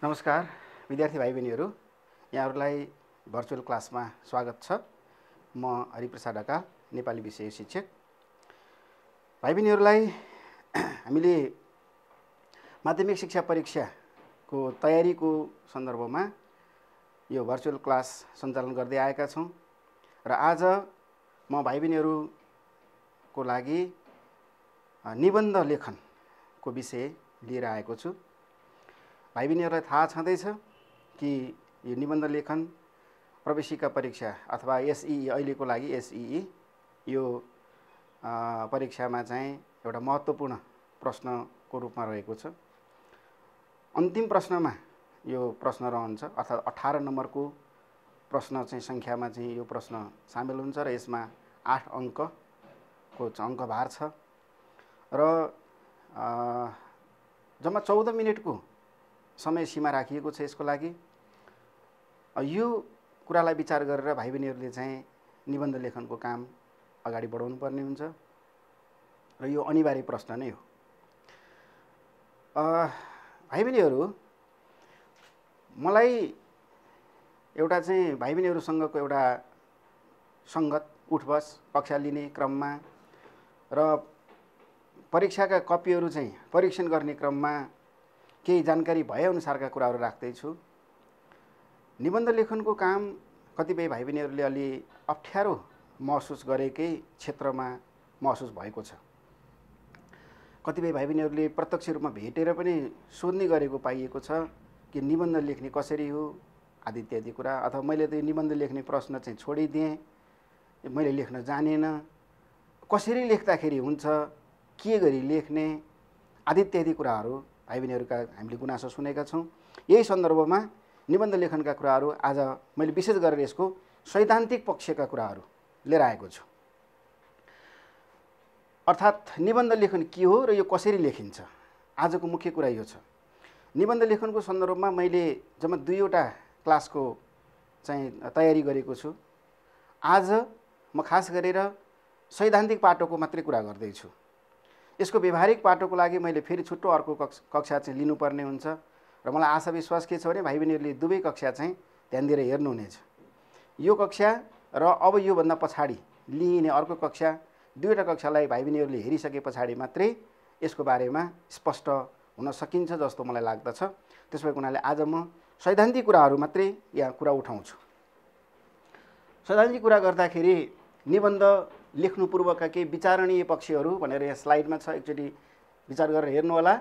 नमस्कार विद्यार्थी भाइ बहिनीहरू, यहाँहरूलाई भर्चुअल क्लासमा स्वागत छ। म हरिप्रसाद ढकाल, नेपाली विषय शिक्षक। भाइ बहिनीहरूलाई हामीले माध्यमिक शिक्षा परीक्षाको तयारीको सन्दर्भमा यो भर्चुअल क्लास सञ्चालन गर्दै आएका छौँ र आज म भाइ बहिनीहरूको लागि निबन्ध लेखनको विषय लिएर आएको छु। भाइ बहिनीहरूलाई थाहा छँदैछ कि यो निबन्ध लेखन प्रवेशिका परीक्षा अथवा एसईई, अहिलेको लागि एसईई, यो परीक्षामा चाहिँ एउटा महत्त्वपूर्ण प्रश्नको रूपमा रहेको छ। अन्तिम प्रश्नमा यो प्रश्न रहन्छ, अर्थात् 18 नम्बरको प्रश्न चाहिँ सङ्ख्यामा चाहिँ यो प्रश्न सामेल हुन्छ र यसमा 8 अङ्कको अङ्कभार छ र जम्मा 14 मिनेटको समय सीमा राखिएको छ यसको लागि। यो कुरालाई विचार गरेर भाइ बहिनीहरूले चाहिँ निबन्ध लेखनको काम अगाडि बढाउनु पर्ने हुन्छ र यो अनिवार्य प्रश्न नै हो। भाइ बहिनीहरू, मलाई एउटा चाहिँ भाइ बहिनीहरूसँगको एउटा सङ्गत उठबस कक्षा लिने क्रममा र परीक्षाका कपीहरू चाहिँ परीक्षण गर्ने क्रममा केही जानकारी भएअनुसारका कुराहरू राख्दैछु। निबन्ध लेखनको काम कतिपय भाइ बहिनीहरूले अलि अप्ठ्यारो महसुस गरेकै क्षेत्रमा महसुस भएको छ। कतिपय भाइ बहिनीहरूले प्रत्यक्ष रूपमा भेटेर पनि सोध्ने गरेको पाइएको छ कि निबन्ध लेख्ने कसरी हो आदि इत्यादि कुरा, अथवा मैले त यो निबन्ध लेख्ने प्रश्न चाहिँ छोडिदिएँ, मैले लेख्न जानेन, कसरी लेख्दाखेरि हुन्छ, के गरी लेख्ने आदि इत्यादि कुराहरू भाइ बहिनीहरूका हामीले गुनासो सुनेका छौँ। यही सन्दर्भमा निबन्ध लेखनका कुराहरू आज मैले विशेष गरेर यसको सैद्धान्तिक पक्षका कुराहरू लिएर आएको छु। अर्थात् निबन्ध लेखन के हो र यो कसरी लेखिन्छ, आजको मुख्य कुरा यो छ। निबन्ध लेखनको सन्दर्भमा मैले जम्मा 2वटा क्लासको चाहिँ तयारी गरेको छु। आज म खास गरेर सैद्धान्तिक पाटोको मात्रै कुरा गर्दैछु। यसको व्यवहारिक पाटोको लागि मैले फेरि छुट्टो अर्को कक्षा चाहिँ लिनुपर्ने हुन्छ र मलाई आशा विश्वास के छ भने भाइ बहिनीहरूले दुवै कक्षा चाहिँ ध्यान दिएर हेर्नुहुनेछ। यो कक्षा र अब योभन्दा पछाडि लिइने अर्को कक्षा, 2वटा कक्षालाई भाइ बहिनीहरूले हेरिसके पछाडि मात्रै यसको बारेमा स्पष्ट हुन सकिन्छ जस्तो मलाई लाग्दछ। त्यसो भएको हुनाले आज म सैद्धान्तिक कुराहरू मात्रै यहाँ कुरा उठाउँछु। सैद्धान्तिक कुरा गर्दाखेरि निबन्ध लेख्नु पूर्वका केही विचारणीय पक्षहरू भनेर यहाँ स्लाइडमा छ, एकचोटि विचार गरेर हेर्नुहोला।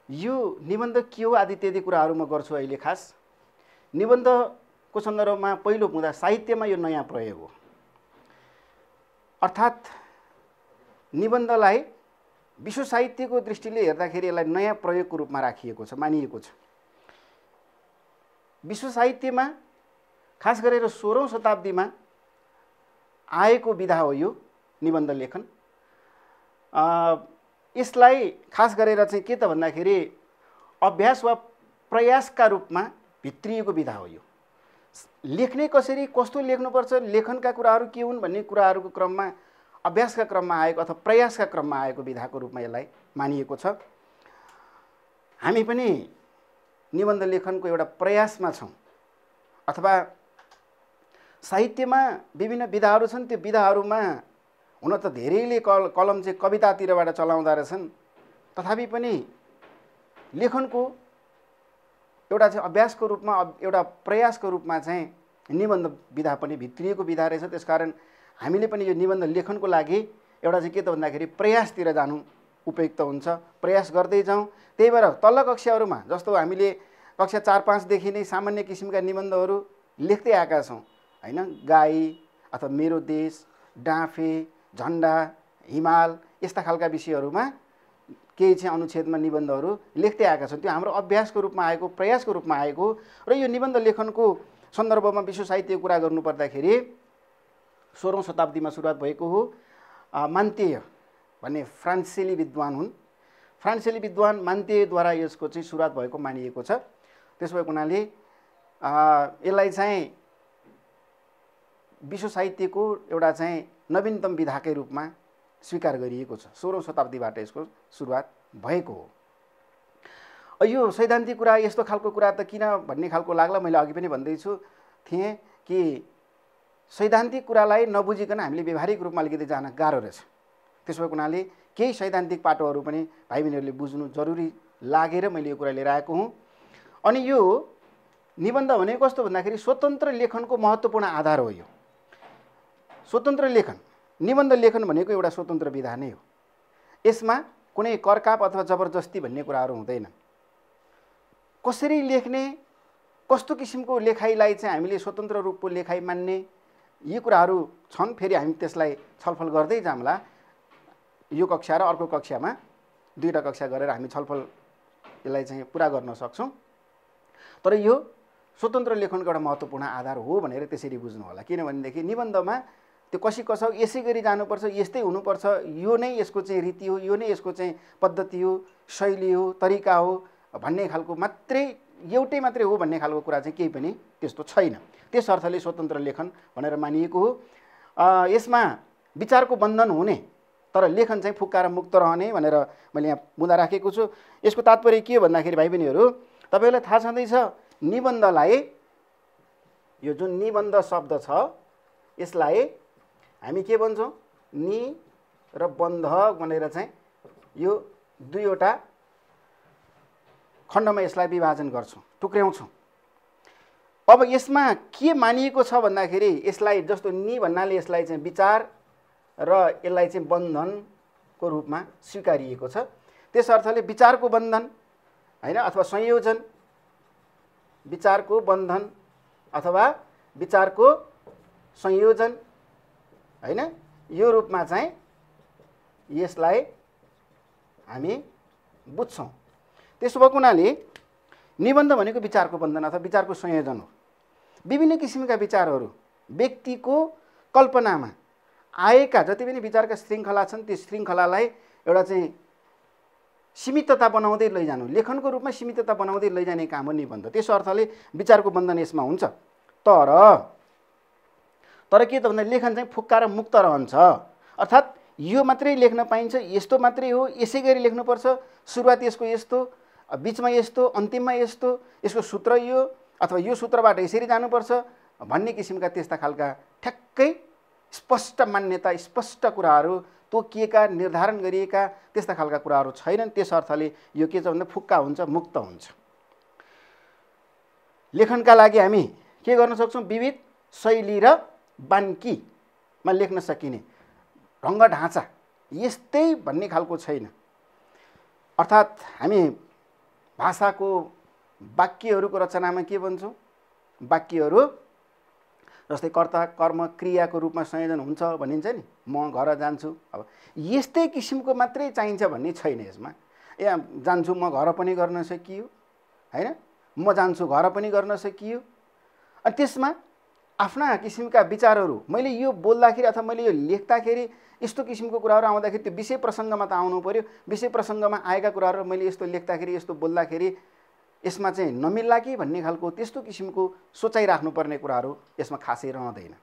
यो निबन्ध के हो आदि इत्यादि कुराहरू म गर्छु अहिले। खास निबन्धको सन्दर्भमा पहिलो हुँदा साहित्यमा यो नयाँ प्रयोग हो। अर्थात् निबन्धलाई विश्व साहित्यको दृष्टिले हेर्दाखेरि यसलाई नयाँ प्रयोगको रूपमा राखिएको छ, मानिएको छ। विश्व साहित्यमा खास गरेर 16औं शताब्दीमा आएको विधा हो यो निबन्ध लेखन। यसलाई खास गरेर चाहिँ के त भन्दाखेरि अभ्यास वा प्रयासका रूपमा भित्रिएको विधा हो। यो लेख्ने कसरी, कस्तो लेख्नुपर्छ, लेखनका कुराहरू के हुन् भन्ने कुराहरूको क्रममा, अभ्यासका क्रममा आएको अथवा प्रयासका क्रममा आएको विधाको रूपमा यसलाई मानिएको छ। हामी पनि निबन्ध लेखनको एउटा प्रयासमा छौँ, अथवा साहित्यमा विभिन्न विधाहरू छन्। त्यो विधाहरूमा हुन त धेरैले कलम चाहिँ कवितातिरबाट चलाउँदा रहेछन्, तथापि पनि लेखनको एउटा चाहिँ अभ्यासको रूपमा, एउटा प्रयासको रूपमा चाहिँ निबन्ध विधा पनि भित्रिएको विधा रहेछ। त्यसकारण हामीले पनि यो निबन्ध लेखनको लागि एउटा चाहिँ के त भन्दाखेरि प्रयासतिर जानु उपयुक्त हुन्छ, प्रयास गर्दै जाउँ। त्यही भएर तल्लो कक्षाहरूमा जस्तो हामीले कक्षा 4-5 देखि नै सामान्य किसिमका निबन्धहरू लेख्दै आएका छौँ हैन। गाई अथवा मेरो देश, डाँफे, झन्डा, हिमाल, यस्ता खालका विषयहरूमा केही चाहिँ अनुच्छेदमा निबन्धहरू लेख्दै आएका छन्। त्यो हाम्रो अभ्यासको रूपमा आएको, प्रयासको रूपमा आएको र यो निबन्ध लेखनको सन्दर्भमा विश्व साहित्यको कुरा गर्नुपर्दाखेरि 16औं शताब्दीमा सुरुवात भएको हो। मान्तेय भन्ने फ्रान्सेली विद्वान हुन्। फ्रान्सेली विद्वान मान्तेयद्वारा यसको चाहिँ सुरुवात भएको मानिएको छ। त्यसो भएको हुनाले यसलाई चाहिँ विश्व साहित्यको एउटा चाहिँ नवीनतम विधाकै रूपमा स्वीकार गरिएको छ। 16औं शताब्दीबाट यसको सुरुवात भएको हो। यो सैद्धान्तिक कुरा यस्तो खालको कुरा त किन भन्ने खालको लाग्ला। मैले अघि पनि भन्दैछु थिएँ कि सैद्धान्तिक कुरालाई नबुझिकन हामीले व्यवहारिक रूपमा अलिकति जान गाह्रो रहेछ। त्यसो भएको हुनाले केही सैद्धान्तिक पाटोहरू पनि भाइ बहिनीहरूले बुझ्नु जरुरी लागेर मैले यो कुरा लिएर आएको हुँ। अनि यो निबन्ध भनेको कस्तो भन्दाखेरि स्वतन्त्र लेखनको महत्त्वपूर्ण आधार हो। यो स्वतन्त्र लेखन, निबन्ध लेखन भनेको एउटा स्वतन्त्र विधा नै हो। यसमा कुनै करकाप अथवा जबरजस्ती भन्ने कुराहरू हुँदैन। कसरी लेख्ने, कस्तो किसिमको लेखाइलाई चाहिँ हामीले स्वतन्त्र रूपको लेखाइ मान्ने, यी कुराहरू छन्। फेरि हामी त्यसलाई छलफल गर्दै जाउँला। यो कक्षा र अर्को कक्षामा दुईवटा कक्षा गरेर हामी छलफल यसलाई चाहिँ पुरा गर्न सक्छौँ। तर यो स्वतन्त्र लेखनको एउटा महत्त्वपूर्ण आधार हो भनेर त्यसरी बुझ्नु होला। किनभनेदेखि निबन्धमा त्यो कसो यसै गरी जानुपर्छ, यस्तै हुनुपर्छ, यो नै यसको चाहिँ रीति हो, यो नै यसको चाहिँ पद्धति हो, शैली हो, तरिका हो भन्ने खालको मात्रै, एउटै मात्रै हो भन्ने खालको कुरा चाहिँ केही पनि त्यस्तो छैन। त्यस अर्थले स्वतन्त्र लेखन भनेर मानिएको हो। यसमा विचारको बन्धन हुने तर लेखन चाहिँ फुक्का र मुक्त रहने भनेर मैले यहाँ मुद्दा राखेको छु। यसको तात्पर्य के हो भन्दाखेरि भाइ बहिनीहरू, तपाईँलाई थाहा छँदैछ निबन्धलाई, यो जुन निबन्ध शब्द छ यसलाई हामी के भन्छौँ, नि र बन्ध भनेर चाहिँ यो दुईवटा खण्डमा यसलाई विभाजन गर्छौँ, टुक्र्याउँछौँ। अब यसमा के मानिएको छ भन्दाखेरि यसलाई जस्तो नि भन्नाले यसलाई चाहिँ विचार र यसलाई चाहिँ बन्धनको रूपमा स्वीकारिएको छ। त्यस अर्थले विचारको बन्धन हैन अथवा संयोजन, विचारको बन्धन अथवा विचारको संयोजन हैन, यो रूपमा चाहिँ यसलाई हामी बुझ्छौँ। त्यसो भएको हुनाले निबन्ध भनेको विचारको बन्धन अथवा विचारको संयोजन हो। विभिन्न किसिमका विचारहरू व्यक्तिको कल्पनामा आएका जति पनि विचारका श्रृङ्खला छन् त्यो श्रृङ्खलालाई एउटा चाहिँ सीमितता बनाउँदै लैजानु, लेखनको रूपमा सीमितता बनाउँदै लैजाने काम हो निबन्ध। त्यसो अर्थले विचारको बन्धन यसमा हुन्छ। तर के त भन्दा लेखन चाहिँ फुक्का र मुक्त रहन्छ। अर्थात् यो मात्रै लेख्न पाइन्छ, यस्तो मात्रै हो, यसै गरी लेख्नुपर्छ, सुरुवात यसको यस्तो, बिचमा यस्तो, अन्तिममा यस्तो, यसको सूत्र यो अथवा यो सूत्रबाट यसरी जानुपर्छ भन्ने किसिमका त्यस्ता खालका ठ्याक्कै स्पष्ट मान्यता, स्पष्ट कुराहरू तोकिएका, निर्धारण गरिएका त्यस्ता खालका कुराहरू छैनन्। त्यस अर्थले यो के छ भन्दा फुक्का हुन्छ, मुक्त हुन्छ। लेखनका लागि हामी के गर्न सक्छौँ, विविध शैली र बान्कीमा लेख्न सकिने रङ्ग ढाँचा यस्तै भन्ने खालको छैन। अर्थात् हामी भाषाको वाक्यहरूको रचनामा के भन्छौँ, वाक्यहरू जस्तै कर्ता कर्म क्रियाको रूपमा संयोजन हुन्छ भनिन्छ नि, म घर जान्छु, अब यस्तै किसिमको मात्रै चाहिन्छ भन्ने छैन यसमा। जान्छु म घर पनि गर्न सकियो हैन, म जान्छु घर पनि गर्न सकियो। अनि त्यसमा आफ्ना किसिमका विचारहरू मैले यो बोल्दाखेरि अथवा मैले यो लेख्दाखेरि यस्तो किसिमको कुराहरू आउँदाखेरि त्यो विषय प्रसङ्गमा त आउनु पर्यो। विषय प्रसङ्गमा आएका कुराहरू मैले यस्तो लेख्दाखेरि, यस्तो बोल्दाखेरि यसमा चाहिँ नमिल्ला कि भन्ने खालको त्यस्तो किसिमको सोचाइ राख्नुपर्ने कुराहरू यसमा खासै रहँदैन।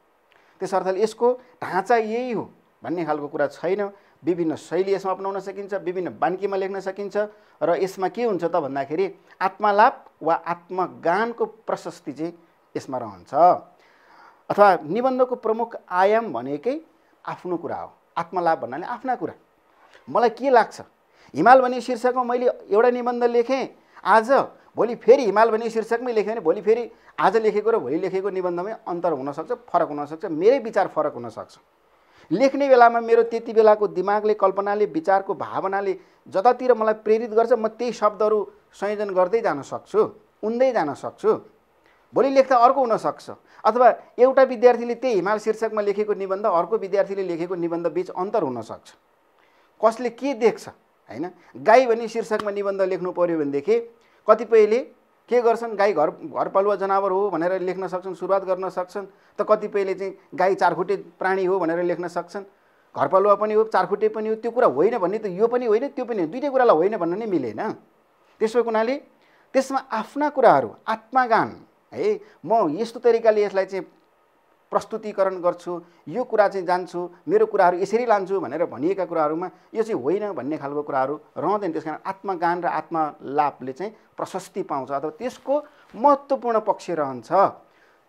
त्यस अर्थले यसको ढाँचा यही हो भन्ने खालको कुरा छैन। विभिन्न शैली यसमा अपनाउन सकिन्छ, विभिन्न बान्कीमा लेख्न सकिन्छ र यसमा के हुन्छ त भन्दाखेरि आत्मलाप वा आत्मगानको प्रशस्ति चाहिँ यसमा रहन्छ। अथवा निबन्धको प्रमुख आयाम भनेकै आफ्नो कुरा हो। आत्मलाप भन्नाले आफ्ना कुरा, मलाई के लाग्छ। हिमाल भन्ने शीर्षकमा मैले एउटा निबन्ध लेखेँ आज, भोलि फेरि हिमाल भन्ने शीर्षकमै लेखेँ भने भोलि फेरि आज लेखेको र भोलि लेखेको निबन्धमै अन्तर हुनसक्छ, फरक हुनसक्छ, मेरै विचार फरक हुनसक्छ। लेख्ने बेलामा मेरो त्यति बेलाको दिमागले, कल्पनाले, विचारको भावनाले जतातिर मलाई प्रेरित गर्छ म त्यही शब्दहरू संयोजन गर्दै जान सक्छु, उन्दै जान सक्छु। भोलि लेख्दा अर्को हुनसक्छ। अथवा एउटा विद्यार्थीले त्यही हिमाल शीर्षकमा लेखेको निबन्ध अर्को विद्यार्थीले लेखेको निबन्ध बीच अन्तर हुनसक्छ। कसले के देख्छ हैन। गाई भन्ने शीर्षकमा निबन्ध लेख्नु पर्यो भनेदेखि कतिपयले के गर्छन्, गाई घरपालुवा जनावर हो भनेर लेख्न सक्छन्, सुरुवात गर्न सक्छन्। त कतिपयले चाहिँ गाई चारखुट्टे प्राणी हो भनेर लेख्न सक्छन्, घरपालुवा पनि हो, चारखुट्टे पनि हो। त्यो कुरा होइन भन्ने त यो पनि होइन, त्यो पनि होइन, दुईटै कुरालाई होइन भन्न नै मिलेन। त्यसो हुनाले त्यसमा आफ्ना कुराहरू, आत्मगान है, म यस्तो तरिकाले यसलाई चाहिँ प्रस्तुतिकरण गर्छु, यो कुरा चाहिँ जान्छु, मेरो कुराहरू यसरी लान्छु भनेर भनिएका कुराहरूमा यो चाहिँ होइन भन्ने खालको कुराहरू रहँदैन। त्यस कारण आत्मगान र आत्मलापले चाहिँ प्रशस्ति पाउँछ अथवा त्यसको महत्त्वपूर्ण पक्ष रहन्छ।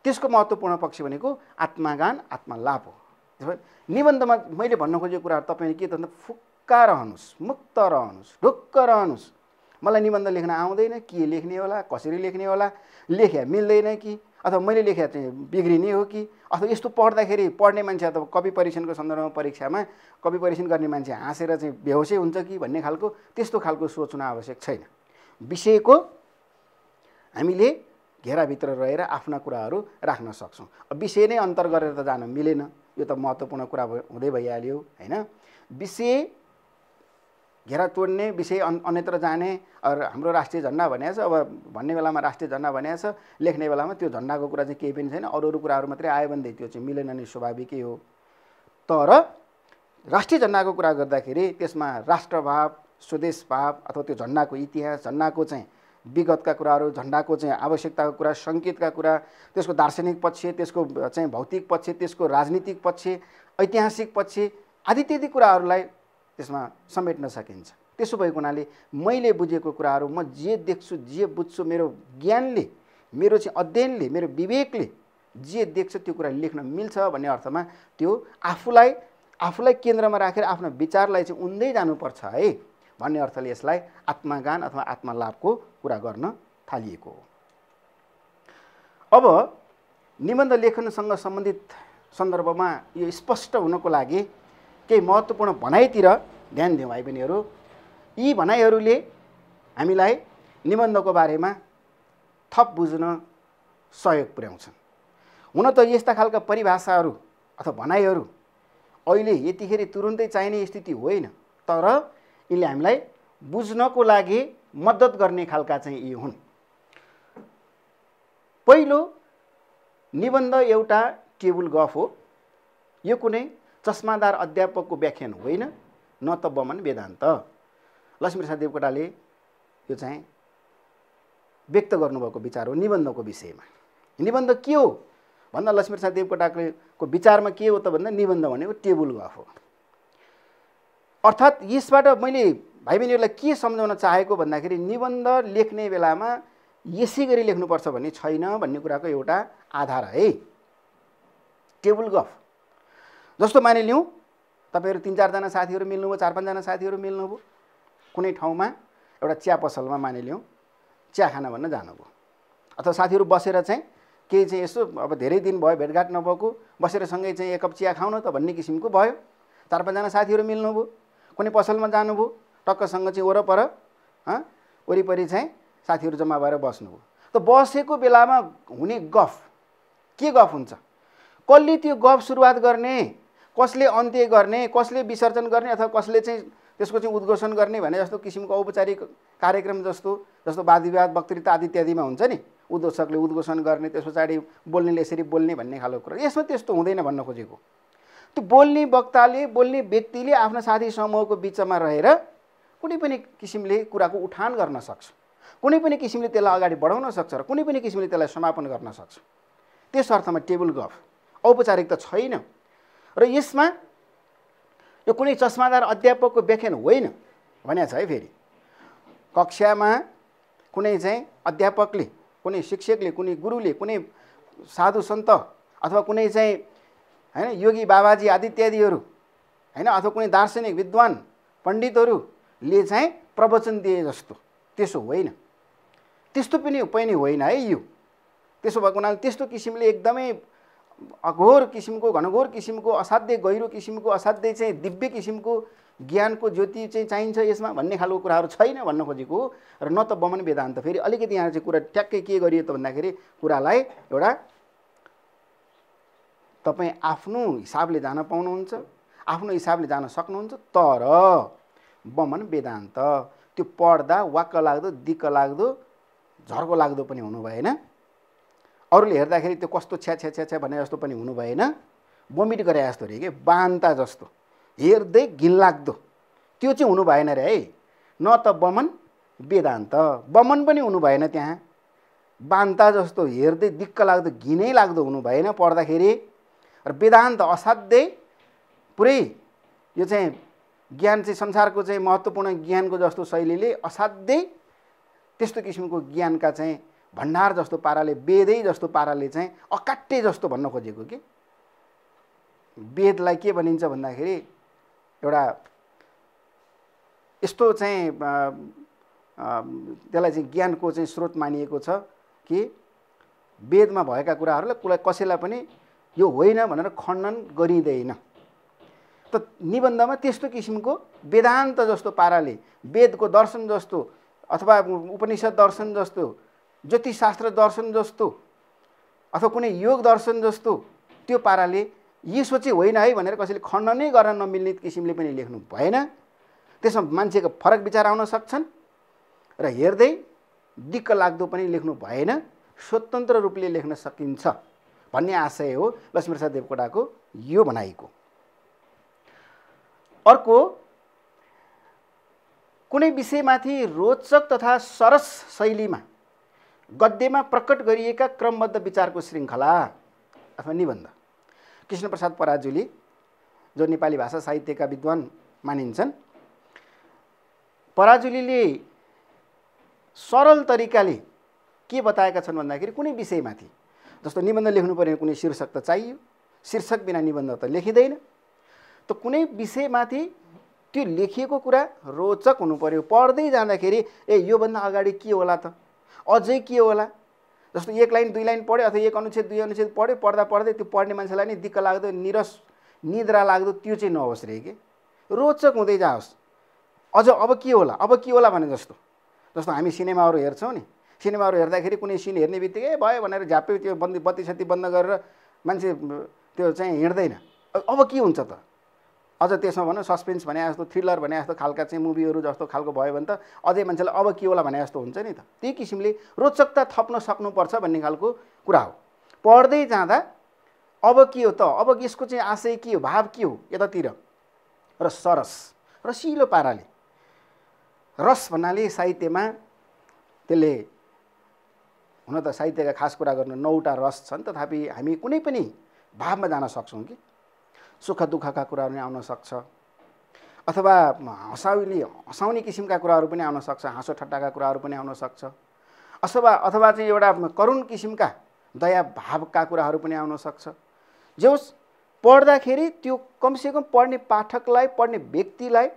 त्यसको महत्त्वपूर्ण पक्ष भनेको आत्मगान आत्मलाप हो। त्यसो भए निबन्धमा मैले भन्न खोजेको कुराहरू तपाईँले के त भन्दा फुक्का रहनुहोस्, मुक्त रहनुहोस्, ढुक्क रहनुहोस्। मलाई निबन्ध लेख्न आउँदैन, के लेख्ने होला, कसरी लेख्ने होला, लेख्या मिल्दैन कि, अथवा मैले लेख्या चाहिँ बिग्रिने हो कि, अथवा यस्तो पढ्दाखेरि पढ्ने मान्छे अथवा कवि परीक्षणको सन्दर्भमा परीक्षामा कवि परीक्षण गर्ने मान्छे हाँसेर चाहिँ बेहोसै हुन्छ कि भन्ने खालको त्यस्तो खालको सोच्न आवश्यक छैन। विषयको हामीले घेराभित्र रहेर आफ्ना कुराहरू राख्न सक्छौँ। विषय नै अन्तर गरेर त जान मिलेन, यो त महत्त्वपूर्ण कुरा हुँदै भइहाल्यो होइन। विषय घेरा तोड्ने, विषय अन्यत्र जाने। हाम्रो राष्ट्रिय झन्डा भनेको छ, अब भन्ने बेलामा राष्ट्रिय झन्डा भनेको छ, लेख्ने बेलामा त्यो झन्डाको कुरा चाहिँ केही पनि छैन, अरू अरू कुराहरू मात्रै आयो भनेदेखि त्यो चाहिँ मिलेन नै, स्वाभाविकै हो। तर राष्ट्रिय झन्डाको कुरा गर्दाखेरि त्यसमा राष्ट्रभाव, स्वदेशभाव अथवा त्यो झन्डाको इतिहास, झन्डाको चाहिँ विगतका कुराहरू, झन्डाको चाहिँ आवश्यकताको कुरा, सङ्केतका कुरा, त्यसको दार्शनिक पक्ष, त्यसको चाहिँ भौतिक पक्ष, त्यसको राजनीतिक पक्ष, ऐतिहासिक पक्ष आदि इत्यादि कुराहरूलाई त्यसमा समेट्न सकिन्छ। त्यसो भएको हुनाले मैले बुझेको कुराहरू, म जे देख्छु, जे बुझ्छु, मेरो ज्ञानले, मेरो चाहिँ अध्ययनले, मेरो विवेकले जे देख्छ त्यो कुरा लेख्न मिल्छ भन्ने अर्थमा त्यो आफूलाई केन्द्रमा राखेर आफ्नो विचारलाई चाहिँ उन्दै जानुपर्छ है भन्ने अर्थले यसलाई आत्मगान अथवा आत्मलापको कुरा गर्न थालिएको हो। अब निबन्ध लेखनसँग सम्बन्धित सन्दर्भमा यो स्पष्ट हुनको लागि केही महत्त्वपूर्ण भनाइतिर ध्यान दिउँ भाइ बहिनीहरू। यी भनाइहरूले हामीलाई निबन्धको बारेमा थप बुझ्न सहयोग पुर्याउँछन्। हुन त यस्ता खालका परिभाषाहरू अथवा भनाइहरू अहिले यतिखेर तुरुन्तै चाहिने स्थिति होइन, तर यिनले हामीलाई बुझ्नको लागि मद्दत गर्ने खालका चाहिँ यी हुन्। पहिलो, निबन्ध एउटा टेबल गफ हो। यो कुनै चस्मादार अध्यापकको व्याख्यान होइन, न त बमन वेदान्त। लक्ष्मीप्रसाद देवकोटाले यो चाहिँ व्यक्त गर्नुभएको विचार हो निबन्धको विषयमा। निबन्ध के हो भन्दा लक्ष्मीप्रसाद देवकोटाको विचारमा के हो त भन्दा निबन्ध भनेको टेबल गफ हो। अर्थात् यसबाट मैले भाइ बहिनीहरूलाई के सम्झाउन चाहेको भन्दाखेरि निबन्ध लेख्ने बेलामा यसै गरी लेख्नुपर्छ भन्ने छैन भन्ने कुराको एउटा आधार है। टेबल गफ जस्तो मानिलिउँ, तपाईँहरू 3-4 जना साथीहरू मिल्नुभयो, 4-5 जना साथीहरू मिल्नुभयो, कुनै ठाउँमा एउटा चिया पसलमा मानिलिउँ चिया खान भन्न जानुभयो, अथवा साथीहरू बसेर चाहिँ केही चाहिँ यसो अब धेरै दिन भयो भेटघाट नभएको, बसेर सँगै चाहिँ एक कप चिया खाउँ न त भन्ने किसिमको भयो। 4-5 जना साथीहरू मिल्नुभयो, कुनै पसलमा जानुभयो, टक्कसँग चाहिँ वरपर वरिपरि चाहिँ साथीहरू जम्मा भएर बस्नुभयो। त बसेको बेलामा हुने गफ के गफ हुन्छ, कसले त्यो गफ सुरुवात गर्ने, कसले अन्त्य गर्ने, कसले विसर्जन गर्ने अथवा कसले चाहिँ त्यसको चाहिँ उद्घोषण गर्ने भने जस्तो किसिमको औपचारिक कार्यक्रम जस्तो वाद विवाद वक्तृता आदि इत्यादिमा हुन्छ नि, उद्घोषकले उद्घोषण गर्ने, त्यस पछाडि बोल्नेले यसरी बोल्ने भन्ने खालको कुरा। यसमा त्यस्तो हुँदैन भन्न खोजेको। त्यो बोल्ने वक्ताले, बोल्ने व्यक्तिले आफ्नो साथी समूहको बिचमा रहेर कुनै पनि किसिमले कुराको उठान गर्न सक्छ, कुनै पनि किसिमले त्यसलाई अगाडि बढाउन सक्छ र कुनै पनि किसिमले त्यसलाई समापन गर्न सक्छ। त्यस अर्थमा टेबल गफ औपचारिकता छैन। र यसमा यो कुनै चस्मादार अध्यापकको व्याख्यान होइन भनेको छ है। फेरि कक्षामा कुनै चाहिँ अध्यापकले, कुनै शिक्षकले, कुनै गुरुले, कुनै साधु सन्त अथवा कुनै चाहिँ हैन योगी बाबाजी आदि इत्यादिहरू हैन अथवा कुनै दार्शनिक विद्वान पण्डितहरूले चाहिँ प्रवचन दिए जस्तो त्यसो होइन, त्यस्तो पनि होइन है यो। त्यसो भएको हुनाले त्यस्तो किसिमले एकदमै अघोर किसिमको, घनघोर किसिमको, असाध्य गहिरो किसिमको, असाध्य चाहिँ दिव्य किसिमको ज्ञानको ज्योति चाहिँ चाहिन्छ यसमा भन्ने खालको कुराहरू छैन भन्न खोजेको हो। र न त बमन वेदान्त। फेरि अलिकति यहाँ चाहिँ कुरा ट्याक्कै के गरियो त भन्दाखेरि कुरालाई एउटा तपाईँ आफ्नो हिसाबले जान पाउनुहुन्छ, आफ्नो हिसाबले जान सक्नुहुन्छ, तर बमन वेदान्त त्यो पढ्दा वाक्क लाग्दो, दिक्क लाग्दो, झर्को लाग्दो पनि हुनु भएन, अरूले हेर्दाखेरि त्यो कस्तो छ्या छ्या छ्या छ्या भने जस्तो पनि हुनु भएन, बोमिट गरे जस्तो रे के बान्ता जस्तो हेर्दै घिनलाग्दो त्यो चाहिँ हुनु भएन रे है। न त बमन वेदान्त, बमन पनि हुनु भएन, त्यहाँ बान्ता जस्तो हेर्दै दिक्क लाग्दो, घिनै लाग्दो हुनु भएन पढ्दाखेरि। र वेदान्त असाध्यै पुरै यो चाहिँ ज्ञान चाहिँ संसारको चाहिँ महत्त्वपूर्ण ज्ञानको जस्तो शैलीले असाध्यै त्यस्तो किसिमको ज्ञानका चाहिँ भण्डार जस्तो पाराले वेदै जस्तो पाराले चाहिँ अकाट्य जस्तो भन्न खोजेको कि वेदलाई के भनिन्छ भन्दाखेरि एउटा यस्तो चाहिँ त्यसलाई चाहिँ ज्ञानको चाहिँ स्रोत मानिएको छ कि वेदमा भएका कुराहरूलाई कसैलाई पनि यो होइन भनेर खण्डन गरिँदैन। त निबन्धमा त्यस्तो किसिमको वेदान्त जस्तो पाराले वेदको दर्शन जस्तो अथवा उपनिषद दर्शन जस्तो ज्योतिषशास्त्र दर्शन जस्तो अथवा कुनै योग दर्शन जस्तो त्यो पाराले यसो चाहिँ होइन है भनेर कसैले खण्डनै गर्न नमिल्ने किसिमले पनि लेख्नु भएन। त्यसमा मान्छेको फरक विचार आउन सक्छन् र हेर्दै दिक्क लाग्दो पनि लेख्नु भएन, स्वतन्त्र रूपले लेख्न सकिन्छ भन्ने आशय हो लक्ष्मीप्रसाद देवकोटाको यो भनाइको। अर्को, कुनै विषयमाथि रोचक तथा सरस शैलीमा गद्यमा प्रकट गरिएका क्रमबद्ध विचारको श्रृङ्खला अथवा निबन्ध। कृष्णप्रसाद पराजुली जो नेपाली भाषा साहित्यका विद्वान मानिन्छन्, पराजुलीले सरल तरिकाले के बताएका छन् भन्दाखेरि कुनै विषयमाथि जस्तो निबन्ध लेख्नु पर्यो कुनै शीर्षक त चाहियो, शीर्षक बिना निबन्ध त लेखिँदैन। त कुनै विषयमाथि त्यो लेखिएको कुरा रोचक हुनु पर्यो, पढ्दै जाँदाखेरि योभन्दा अगाडि के होला त, अझै के होला। जस्तो एक लाइन दुई लाइन पढ्यो अथवा एक अनुच्छेद दुई अनुच्छेद पढ्यो, पढ्दा पढ्दै त्यो पढ्ने मान्छेलाई नि दिक्क लाग्दो, निरस निद्रा लाग्दो त्यो चाहिँ नहोस् रे के, रोचक हुँदै जाओस्। अझ अब के होला भने जस्तो हामी सिनेमाहरू हेर्छौँ नि, सिनेमाहरू हेर्दाखेरि कुनै सिन हेर्ने बित्तिकै भयो भनेर झ्याप्पै त्यो बत्ती सत्ती बन्द गरेर मान्छे त्यो चाहिँ हिँड्दैन। अब के हुन्छ त, अझ त्यसमा भनौँ सस्पेन्स भने जस्तो, थ्रिलर भने जस्तो खालका चाहिँ मुभीहरू जस्तो खालको भयो भने त अझै मान्छेलाई अब के होला भने जस्तो हुन्छ नि त। त्यही किसिमले रोचकता थप्न सक्नुपर्छ भन्ने खालको कुरा हो। पढ्दै जाँदा अब के हो त, अब यसको चाहिँ आशय के हो, भाव के हो यतातिर, र सरस रसिलो पाराले। रस भन्नाले साहित्यमा त्यसले हुन त साहित्यका खास कुरा गर्नु 9वटा रस छन्, तथापि हामी कुनै पनि भावमा जान सक्छौँ कि सुख दुःखका कुराहरू पनि आउन सक्छ, अथवा हँसाउने किसिमका कुराहरू पनि आउन सक्छ, हाँसो ठट्टाका कुराहरू पनि आउन सक्छ, अथवा चाहिँ एउटा करुण किसिमका दया भावका कुराहरू पनि आउन सक्छ। जे होस्, पढ्दाखेरि त्यो कमसेकम पढ्ने पाठकलाई, पढ्ने व्यक्तिलाई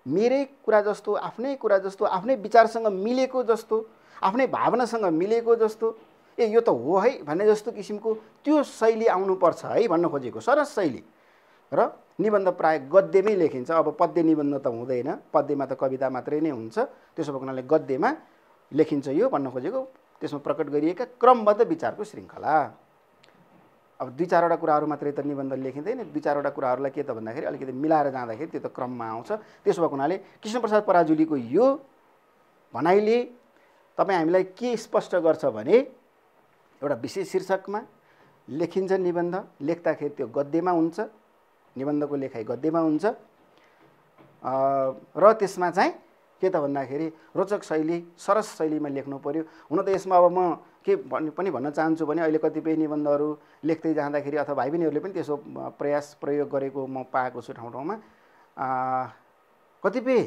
मेरै कुरा जस्तो, आफ्नै कुरा जस्तो, आफ्नै विचारसँग मिलेको जस्तो, आफ्नै भावनासँग मिलेको जस्तो, यो त हो है भन्ने जस्तो किसिमको त्यो शैली आउनुपर्छ है भन्न खोजेको, सरस शैली। र निबन्ध प्राय गद्यमै लेखिन्छ। अब पद्य निबन्ध त हुँदैन, पद्यमा त कविता मात्रै नै हुन्छ, त्यसो भएको हुनाले गद्यमा लेखिन्छ यो भन्न खोजेको। त्यसमा प्रकट गरिएका क्रमबद्ध विचारको श्रृङ्खला। अब दुई चारवटा कुराहरू मात्रै त निबन्ध लेखिँदैन, दुई चारवटा कुराहरूलाई के त भन्दाखेरि अलिकति मिलाएर जाँदाखेरि त्यो त क्रममा आउँछ। त्यसो भएको हुनाले कृष्णप्रसाद पराजुलीको यो भनाइले तपाईँ हामीलाई के स्पष्ट गर्छ भने एउटा विशेष शीर्षकमा लेखिन्छ निबन्ध, लेख्दाखेरि त्यो गद्यमा हुन्छ, निबन्धको लेखाइ गद्यमा हुन्छ, र त्यसमा चाहिँ के त भन्दाखेरि रोचक शैली, सरस शैलीमा लेख्नु पर्यो। हुन त यसमा अब म के पनि भन्न चाहन्छु भने अहिले कतिपय निबन्धहरू लेख्दै जाँदाखेरि अथवा भाइ बहिनीहरूले पनि त्यसो प्रयोग गरेको म पाएको छु ठाउँ ठाउँमा। कतिपय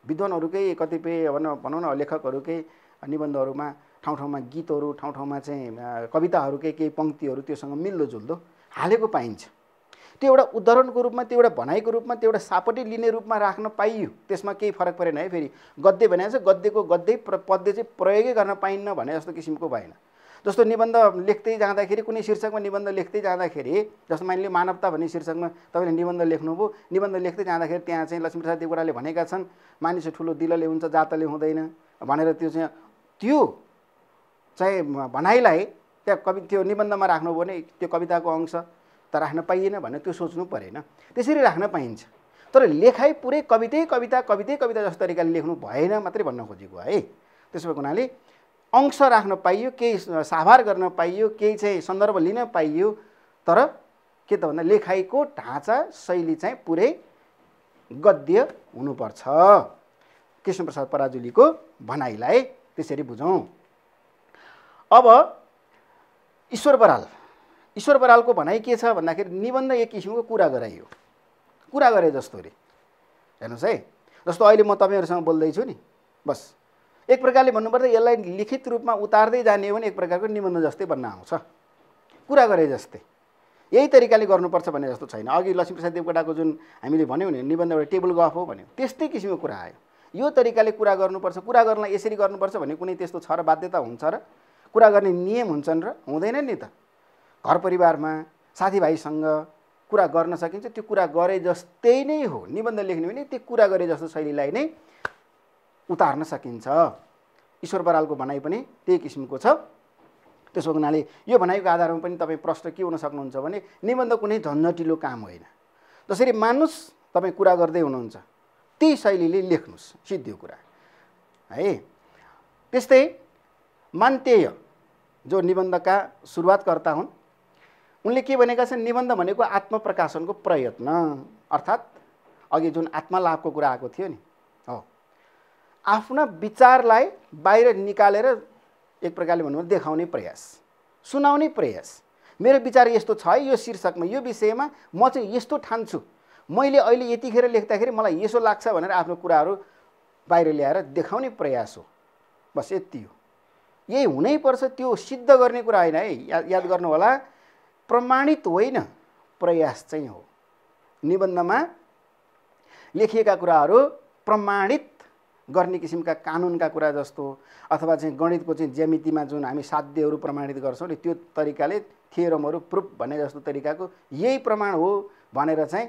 विद्वानहरूकै, कतिपय भनौँ न लेखकहरूकै निबन्धहरूमा ठाउँ ठाउँमा गीतहरू, ठाउँ ठाउँमा चाहिँ कविताहरूकै केही पङ्क्तिहरू त्योसँग मिल्दोजुल्दो हालेको पाइन्छ। त्यो एउटा उदाहरणको रूपमा, त्यो एउटा भनाइको रूपमा, त्यो एउटा सापटी लिने रूपमा राख्न पाइयो, त्यसमा केही फरक परेन है। फेरि गद्य भने चाहिँ गद्यको गद्य, पद्य चाहिँ प्रयोगै गर्न पाइन्न भने जस्तो किसिमको भएन। जस्तो निबन्ध लेख्दै जाँदाखेरि, कुनै शीर्षकमा निबन्ध लेख्दै जाँदाखेरि, जस्तो मानिलियो मानवता भन्ने शीर्षकमा तपाईँले निबन्ध लेख्नुभयो, निबन्ध लेख्दै जाँदाखेरि त्यहाँ चाहिँ लक्ष्मीप्रसाद देवकोटाले भनेका छन् मानिस ठुलो दिलले हुन्छ, जातले हुँदैन भनेर त्यो चाहिँ भनाइलाई त्यहाँ त्यो निबन्धमा राख्नुभयो भने त्यो कविताको अंश त राख्न पाइएन भनेर त्यो सोच्नु परेन, त्यसरी राख्न पाइन्छ। तर लेखाइ पुरै कविता जस्तो तरिकाले लेख्नु भएन मात्रै भन्न खोजेको है। त्यसो भएको हुनाले अंश राख्न पाइयो, केही साभार गर्न पाइयो, केही चाहिँ सन्दर्भ लिन पाइयो, तर के त भन्दा लेखाइको ढाँचा शैली चाहिँ पुरै गद्य हुनुपर्छ। कृष्णप्रसाद पराजुलीको भनाइलाई त्यसरी बुझौँ। अब ईश्वर ईश्वर बरालको भनाइ के छ भन्दाखेरि निबन्ध एक किसिमको कुरा गराइयो, कुरा गरे जस्तो रे। हेर्नुहोस् है, जस्तो अहिले म तपाईँहरूसँग बोल्दैछु नि, बस एक प्रकारले भन्नुपर्दा यसलाई लिखित रूपमा उतार्दै जाने हो भने एक प्रकारको निबन्ध जस्तै बन्न आउँछ, कुरा गरे जस्तै। यही तरिकाले गर्नुपर्छ भन्ने जस्तो छैन। अघि लक्ष्मीप्रसाद देवकोटाको जुन हामीले भन्यौँ नि निबन्ध एउटा टेबल गफ हो भन्यौँ, त्यस्तै किसिमको कुरा आयो। यो तरिकाले कुरा गर्नुपर्छ, कुरा गर्नलाई यसरी गर्नुपर्छ भन्ने कुनै त्यस्तो छ र बाध्यता हुन्छ र कुरा गर्ने नियम हुन्छन् र हुँदैन नि त। घर परिवारमा साथीभाइसँग कुरा गर्न सकिन्छ, त्यो कुरा गरे जस्तै नै हो। निबन्ध लेख्ने भने त्यो कुरा गरे जस्तो शैलीलाई नै उतार्न सकिन्छ। ईश्वर बरालको भनाइ पनि त्यही किसिमको छ। त्यसो हुनाले यो भनाइको आधारमा पनि तपाईँ प्रश्न के हुन सक्नुहुन्छ भने निबन्ध कुनै झन्झटिलो काम होइन। जसरी मान्नुहोस् तपाईँ कुरा गर्दै हुनुहुन्छ त्यही शैलीले लेख्नुहोस्, सिद्धियो कुरा है। त्यस्तै मान्तेय जो निबन्धका सुरुवातकर्ता हुन्, उनले के भनेका छन्, निबन्ध भनेको आत्मप्रकाशनको प्रयत्न, अर्थात् अघि जुन आत्मलाभको कुरा आएको थियो नि, हो आफ्ना विचारलाई बाहिर निकालेर एक प्रकारले भन्नु देखाउने प्रयास, सुनाउने प्रयास। मेरो विचार यस्तो छ है, यो शीर्षकमा यो विषयमा म चाहिँ यस्तो ठान्छु, मैले अहिले यतिखेर लेख्दाखेरि मलाई यसो लाग्छ भनेर आफ्नो कुराहरू बाहिर ल्याएर देखाउने प्रयास हो। बस यति हो। यही हुनैपर्छ, त्यो सिद्ध गर्ने कुरा होइन है। याद गर्नु होला, प्रमाणित होइन, प्रयास चाहिँ हो। निबन्धमा लेखिएका कुराहरू प्रमाणित गर्ने किसिमका कानुनका कुरा जस्तो अथवा चाहिँ गणितको चाहिँ ज्यामितिमा जुन हामी साध्यहरू प्रमाणित गर्छौँ नि, त्यो तरिकाले थियोरमहरू प्रुफ भन्ने जस्तो तरिकाको यही प्रमाण हो भनेर चाहिँ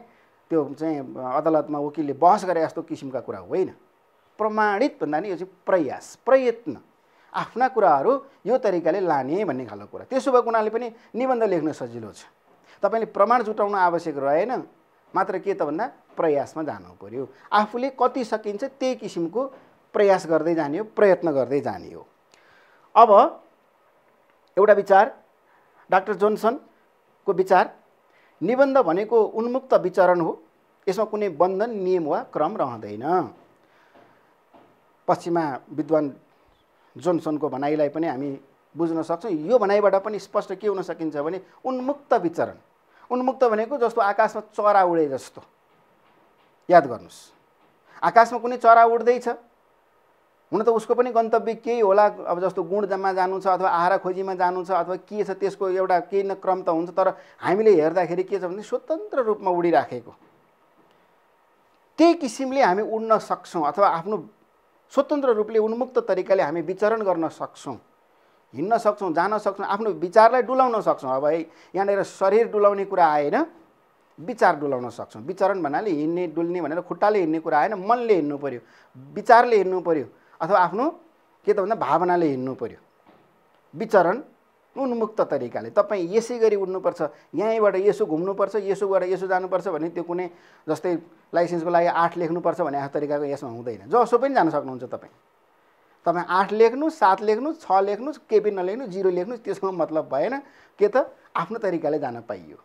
त्यो चाहिँ अदालतमा वकिलले बहस गरे जस्तो किसिमका कुरा होइन। प्रमाणित भन्दा नि यो चाहिँ प्रयास, प्रयत्न, आफ्ना कुराहरू यो तरिकाले लाने भन्ने खालको कुरा। त्यसो भएको हुनाले पनि निबन्ध लेख्न सजिलो छ। तपाईँले प्रमाण जुटाउन आवश्यक रहेन, मात्र के त भन्दा प्रयासमा जानु पर्यो। आफूले कति सकिन्छ त्यही किसिमको प्रयास गर्दै जाने हो, प्रयत्न गर्दै जाने हो। अब एउटा विचार डाक्टर जोन्सनको विचार, निबन्ध भनेको उन्मुक्त विचरण हो, यसमा कुनै बन्धन, नियम वा क्रम रहँदैन। पश्चिमा विद्वान जोन्सनको भनाइलाई पनि हामी बुझ्न सक्छौँ। यो भनाइबाट पनि स्पष्ट के हुन सकिन्छ भने उन्मुक्त विचरण। उन्मुक्त भनेको जस्तो आकाशमा चरा उडे जस्तो। याद गर्नुहोस्, आकाशमा कुनै चरा उड्दैछ, हुन त उसको पनि गन्तव्य केही होला, अब जस्तो गुणमा जानु छ अथवा आहारा खोजीमा जानु छ अथवा के छ, त्यसको एउटा केही न क्रम त हुन्छ। तर हामीले हेर्दाखेरि के छ भने स्वतन्त्र रूपमा उडिराखेको, त्यही किसिमले हामी उड्न सक्छौँ अथवा आफ्नो स्वतन्त्र रूपले उन्मुक्त तरिकाले हामी विचरण गर्न सक्छौँ, हिँड्न सक्छौँ, जान सक्छौँ, आफ्नो विचारलाई डुलाउन सक्छौँ। अब है यहाँनिर शरीर डुलाउने कुरा आएन, विचार डुलाउन सक्छौँ। विचरण भन्नाले हिँड्ने डुल्ने भनेर खुट्टाले हिँड्ने कुरा आएन, मनले हिँड्नु पर्यो, विचारले हिँड्नु पर्यो अथवा आफ्नो के त भन्दा भावनाले हिँड्नु पर्यो। विचरण उन्मुक्त तरिकाले तपाईँ यसै गरी उड्नुपर्छ, यहीँबाट यसो घुम्नुपर्छ, यसोबाट यसो जानुपर्छ भने त्यो कुनै जस्तै लाइसेन्सको लागि 8 लेख्नुपर्छ भने आफ्नो तरिकाको यसमा हुँदैन। जसो पनि जान सक्नुहुन्छ तपाईँ। तपाईँ 8 लेख्नुहोस्, 7 लेख्नुहोस्, 6 लेख्नुहोस्, केही पनि नलेख्नु, 0 लेख्नुहोस्, त्यसको मतलब भएन। के त आफ्नो तरिकाले जान पाइयो,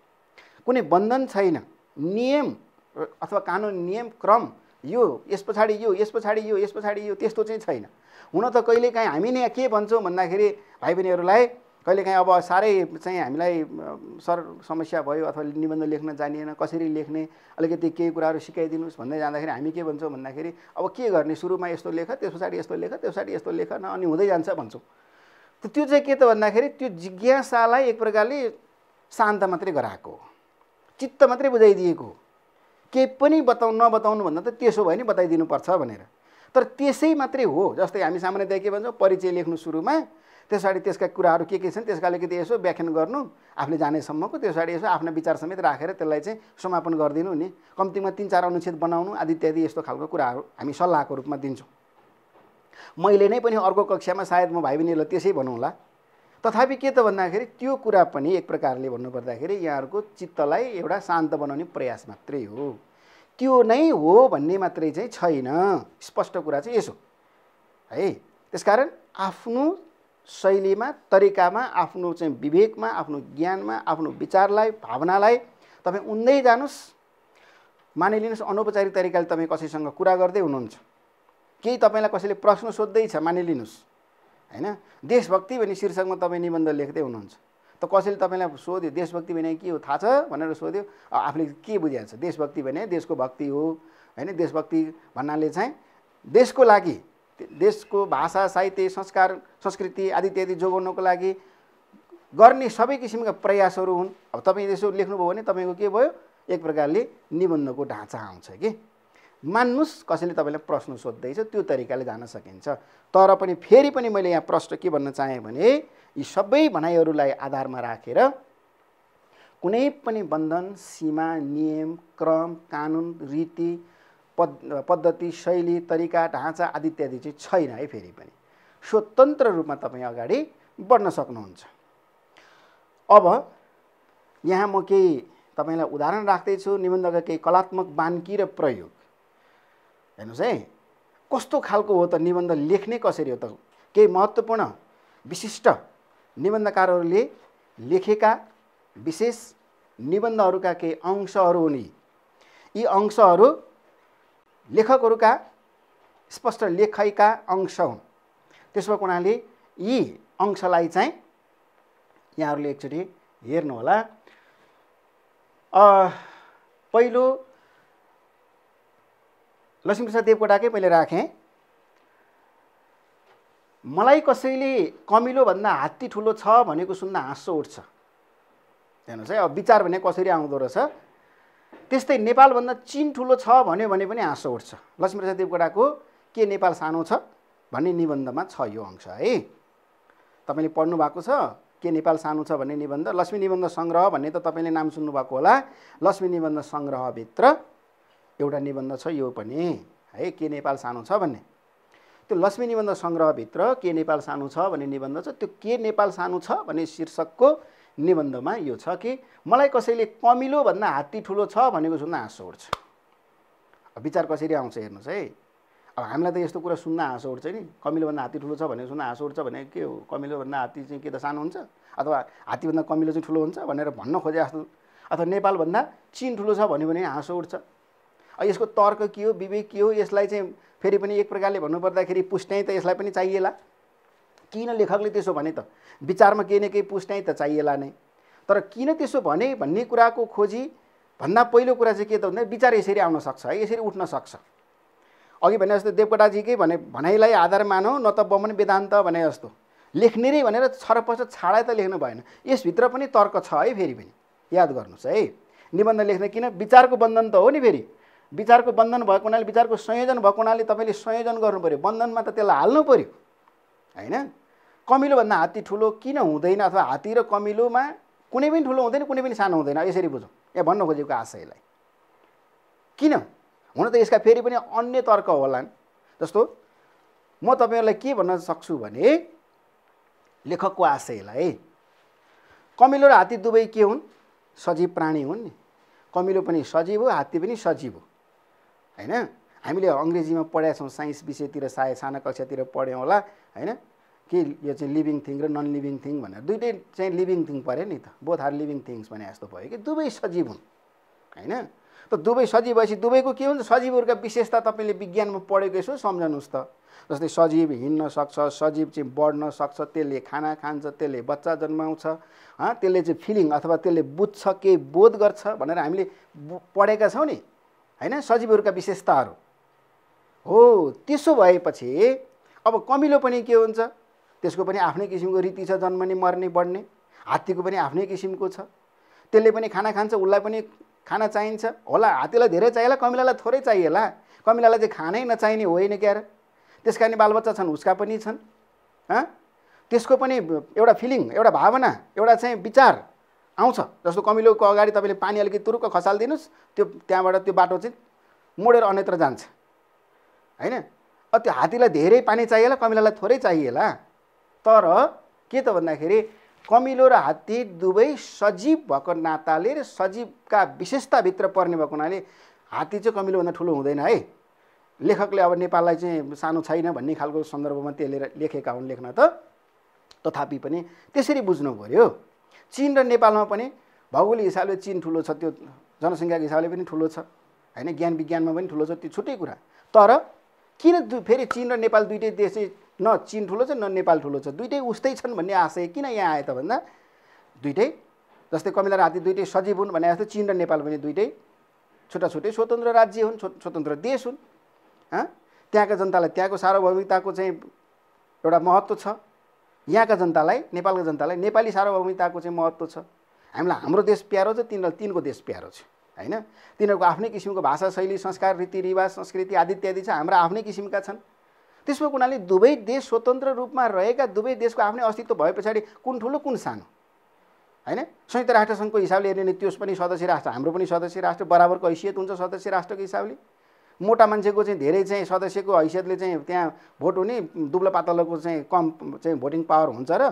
कुनै बन्धन छैन। नियम अथवा कानुन, नियम, क्रम, यो यस पछाडि यो, यस पछाडि यो, यस पछाडि यो, त्यस्तो चाहिँ छैन। हुन त कहिलेकाहीँ हामी नै के भन्छौँ भन्दाखेरि भाइ बहिनीहरूलाई कहिलेकाहीँ अब साह्रै चाहिँ हामीलाई समस्या भयो अथवा निबन्ध लेख्न जानिएन, कसरी लेख्ने, अलिकति केही कुराहरू सिकाइदिनुहोस् भन्दै जाँदाखेरि हामी के भन्छौँ भन्दाखेरि अब के गर्ने, सुरुमा यस्तो लेख, त्यस पछाडि यस्तो लेख, त्यस पछाडि यस्तो लेख न, अनि हुँदै जान्छ भन्छौँ। त्यो चाहिँ के त भन्दाखेरि त्यो जिज्ञासालाई एक प्रकारले शान्त मात्रै गराएको, चित्त मात्रै बुझाइदिएको, केही पनि नबताउनु भन्दा त त्यसो भयो नि बताइदिनुपर्छ भनेर। तर त्यसै मात्रै हो। जस्तै हामी सामान्यतया के भन्छौँ, परिचय लेख्नु सुरुमा, त्यस पछाडि त्यसका कुराहरू के छन् त्यसका अलिकति यसो व्याख्यान गर्नु आफूले जानेसम्मको, त्यस पछाडि यसो आफ्ना विचार समेत राखेर त्यसलाई चाहिँ समापन गरिदिनु नि, कम्तीमा 3-4 अनुच्छेद बनाउनु आदि इत्यादि यस्तो खालको कुराहरू हामी सल्लाहको रूपमा दिन्छौँ। मैले नै पनि अर्को कक्षामा सायद म भाइ बहिनीहरूलाई त्यसै भनौँला। तथापि के त भन्दाखेरि त्यो कुरा पनि एक प्रकारले भन्नुपर्दाखेरि यहाँहरूको चित्तलाई एउटा शान्त बनाउने प्रयास मात्रै हो, त्यो नै हो भन्ने मात्रै चाहिँ छैन। स्पष्ट कुरा चाहिँ यसो है। त्यसकारण आफ्नो शैलीमा, तरिकामा, आफ्नो चाहिँ विवेकमा, आफ्नो ज्ञानमा, आफ्नो विचारलाई, भावनालाई तपाईँ उन्दै जानुहोस्। मानिलिनुहोस् अनौपचारिक तरिकाले तपाईँ कसैसँग कुरा गर्दै हुनुहुन्छ, केही तपाईँलाई कसैले प्रश्न सोध्दैछ मानिलिनुहोस् होइन, देशभक्ति भन्ने शीर्षकमा तपाईँ निबन्ध लेख्दै हुनुहुन्छ, त कसैले तपाईँलाई सोध्यो देशभक्ति भने के हो थाहा छ भनेर सोध्यो, आफूले के बुझिहाल्छ? देशभक्ति भने देशको भक्ति हो होइन। देशभक्ति भन्नाले चाहिँ देशको लागि, देशको भाषा साहित्य संस्कार संस्कृति आदि इत्यादि जोगाउनको लागि गर्ने सबै किसिमका प्रयासहरू हुन्। अब तपाईँ यसो लेख्नुभयो भने तपाईँको के भयो? एक प्रकारले निबन्धको ढाँचा आउँछ कि मान्नुस् कसैले तपाईँलाई प्रश्न सोध्दैछ त्यो तरिकाले जान सकिन्छ। तर पनि फेरि पनि मैले यहाँ प्रश्न के भन्न चाहेँ भने यी सबै भनाइहरूलाई आधारमा राखेर कुनै पनि बन्धन सीमा नियम क्रम कानुन रीति पद्धति शैली तरिका ढाँचा आदि इत्यादि चाहिँ छैन है। फेरि पनि स्वतन्त्र रूपमा तपाईँ अगाडि बढ्न सक्नुहुन्छ। अब यहाँ म केही तपाईँलाई उदाहरण राख्दैछु निबन्धका केही कलात्मक बान्की र प्रयोग। हेर्नुहोस् है कस्तो खालको हो त निबन्ध लेख्ने कसरी हो त? केही महत्त्वपूर्ण विशिष्ट निबन्धकारहरूले लेखेका विशेष निबन्धहरूका केही अंशहरू हुन्। यी अंशहरू लेखकहरूका स्पष्ट लेखाइका अंश हुन्। त्यसो भएको हुनाले यी अंशलाई चाहिँ यहाँहरूले एकचोटि हेर्नु होला। पहिलो लक्ष्मीप्रसाद देवकोटाकै मैले राखेँ। मलाई कसैले कमिलोभन्दा हात्ती ठुलो छ भनेको सुन्दा हाँसो उठ्छ। हेर्नुहोस् है अब विचार भने कसरी आउँदो रहेछ। त्यस्तै नेपालभन्दा चीन ठुलो छ भन्यो भने पनि हाँसो उठ्छ। लक्ष्मीप्रसाद देवकोटाको के नेपाल सानो छ भन्ने निबन्धमा छ यो अंश है। तपाईँले पढ्नु भएको छ के नेपाल सानो छ भन्ने निबन्ध। लक्ष्मी निबन्ध सङ्ग्रह भन्ने त तपाईँले नाम सुन्नुभएको होला। लक्ष्मी निबन्ध सङ्ग्रहभित्र एउटा निबन्ध छ यो पनि है के नेपाल सानो छ भन्ने। त्यो लक्ष्मी निबन्ध सङ्ग्रहभित्र के नेपाल सानो छ भन्ने निबन्ध छ। त्यो के नेपाल सानो छ भन्ने शीर्षकको निबन्धमा यो छ कि मलाई कसैले कमिलोभन्दा हात्ती ठुलो छ भनेको सुन्दा हाँसो उठ्छ। विचार कसरी आउँछ हेर्नुहोस् है। अब हामीलाई त यस्तो कुरा सुन्दा हाँसो उठ्छ नि। कमिलोभन्दा हात्ती ठुलो छ भनेको सुन्दा हाँसो उठ्छ भने के हो? कमिलोभन्दा हात्ती चाहिँ के त सानो हुन्छ अथवा हात्तीभन्दा कमिलो चाहिँ ठुलो हुन्छ भनेर भन्न खोजे जस्तो, अथवा नेपालभन्दा चीन ठुलो छ भन्यो भने हाँसो उठ्छ। यसको तर्क के हो विवेक के हो? यसलाई चाहिँ फेरि पनि एक प्रकारले भन्नुपर्दाखेरि पुष्टाइ त यसलाई पनि चाहिएला। किन लेखकले त्यसो भने त? विचारमा केही न केही पुष्टाइ त चाहिएला नै। तर किन त्यसो भने भन्ने कुराको खोजी भन्दा पहिलो कुरा चाहिँ के त भन्दा विचार यसरी आउन सक्छ है, यसरी उठ्न सक्छ। अघि भने जस्तो देवकोटाजीकै भनाइलाई आधार मानौ न त बमन वेदान्त भने जस्तो लेख्ने रे भनेर छरपछ छाडा त लेख्नु भएन। यसभित्र पनि तर्क छ है। फेरि पनि याद गर्नुहोस् है निबन्ध लेख्ने किन विचारको बन्धन त हो नि। फेरि विचारको बन्धन भएको हुनाले विचारको संयोजन भएको हुनाले तपाईँले संयोजन गर्नु पर्यो। बन्धनमा त त्यसलाई हाल्नु पर्यो होइन। कमिलोभन्दा हात्ती ठुलो किन हुँदैन अथवा हात्ती र कमिलोमा कुनै पनि ठुलो हुँदैन कुनै पनि सानो हुँदैन यसरी बुझौँ। यहाँ भन्न खोजेको आशयलाई किन हुन त यसका फेरि पनि अन्य तर्क होलान्। जस्तो म तपाईँहरूलाई के भन्न सक्छु भने लेखकको आशयलाई कमिलो र हात्ती दुवै के हुन्? सजीव प्राणी हुन् नि। कमिलो पनि सजीव हो हात्ती पनि सजीव हो होइन। हामीले अङ्ग्रेजीमा पढेका छौँ साइन्स विषयतिर सायद साना कक्षातिर पढ्यौँ होला होइन। के यो चाहिँ लिभिङ थिङ र नन लिभिङ थिङ भनेर दुइटै चाहिँ लिभिङ थिङ पऱ्यो नि त। बोथ आर लिभिङ थिङ्स भने जस्तो भयो कि दुवै सजीव हुन् होइन। त दुवै सजीव भएपछि दुवैको के हुन्छ? सजीवहरूका विशेषता तपाईँले विज्ञानमा पढेको यसो सम्झनुहोस् त। जस्तै सजीव हिँड्न सक्छ, सजीव चाहिँ बढ्न सक्छ, त्यसले खाना खान्छ, त्यसले बच्चा जन्माउँछ, त्यसले चाहिँ फिलिङ अथवा त्यसले बुझ्छ केही बोध गर्छ भनेर हामीले पढेका छौँ नि होइन। सजीवहरूका विशेषताहरू हो। त्यसो भएपछि अब कमिलो पनि के हुन्छ? त्यसको पनि आफ्नै किसिमको रीति छ जन्मने मर्ने बढ्ने। हात्तीको पनि आफ्नै किसिमको छ। त्यसले पनि खाना खान्छ, उसलाई पनि खाना चाहिन्छ होला। हात्तीलाई धेरै चाहिएला कमिलालाई थोरै चाहिएला। कमिलालाई चाहिँ खानै नचाहिने होइन क्या र। त्यसका नि बालबच्चा छन् उसका पनि छन्। त्यसको पनि एउटा फिलिङ एउटा भावना एउटा चाहिँ विचार आउँछ। जस्तो कमिलोको अगाडि तपाईँले पानी अलिकति तुरुक्क खसालिदिनुहोस् त्यो त्यहाँबाट त्यो बाटो चाहिँ मोडेर अन्यत्र जान्छ होइन। त्यो हात्तीलाई धेरै पानी चाहिएला कमिलालाई थोरै चाहिएला। तर के त भन्दाखेरि कमिलो र हात्ती दुवै सजीव भएको नाताले र सजीवका विशेषताभित्र पर्ने भएको हुनाले हात्ती चाहिँ कमिलोभन्दा ठुलो हुँदैन है। लेखकले अब नेपाललाई चाहिँ सानो छैन भन्ने खालको सन्दर्भमा त्यसले लेखेका हुन् लेख्न त। तथापि पनि त्यसरी बुझ्नु पर्यो। चीन र नेपालमा पनि भौगोलिक हिसाबले चीन ठुलो छ, त्यो जनसङ्ख्याको हिसाबले पनि ठुलो छ होइन। ज्ञान विज्ञानमा पनि ठुलो छ, त्यो छुट्टै कुरा। तर किन फेरि चीन र नेपाल दुइटै देश न चीन ठुलो छ न नेपाल ठुलो छ, दुइटै उस्तै छन् भन्ने आशय किन यहाँ आयो त भन्दा दुईटै, जस्तै कमिला र हात्ती दुईटै सजीव हुन् भने जस्तो चीन र नेपाल पनि दुईटै छुट्टा छुट्टै स्वतन्त्र राज्य हुन्, स्वतन्त्र देश हुन्। त्यहाँका जनतालाई त्यहाँको सार्वभौमिकताको चाहिँ एउटा महत्त्व छ, यहाँका जनतालाई नेपालका जनतालाई नेपाली सार्वभौमिकताको चाहिँ महत्त्व छ। हामीलाई हाम्रो देश प्यारो छ, तिनीहरूलाई तिनको देश प्यारो छ होइन। तिनीहरूको आफ्नै किसिमको भाषा शैली संस्कार रीतिरिवाज संस्कृति आदि इत्यादि छ, हाम्रा आफ्नै किसिमका छन्। त्यसको हुनाले दुवै देश स्वतन्त्र रूपमा रहेका दुवै देशको आफ्नै अस्तित्व भए पछाडि कुन ठुलो कुन सानो होइन। संयुक्त राष्ट्रसङ्घको हिसाबले हेर्ने त्यस पनि सदस्य राष्ट्र, हाम्रो पनि सदस्य राष्ट्र, बराबरको हैसियत हुन्छ सदस्य राष्ट्रको हिसाबले। मोटा मान्छेको चाहिँ धेरै चाहिँ सदस्यको हैसियतले चाहिँ त्यहाँ भोट हुने, दुब्ला पातलोको चाहिँ कम चाहिँ भोटिङ पावर हुन्छ र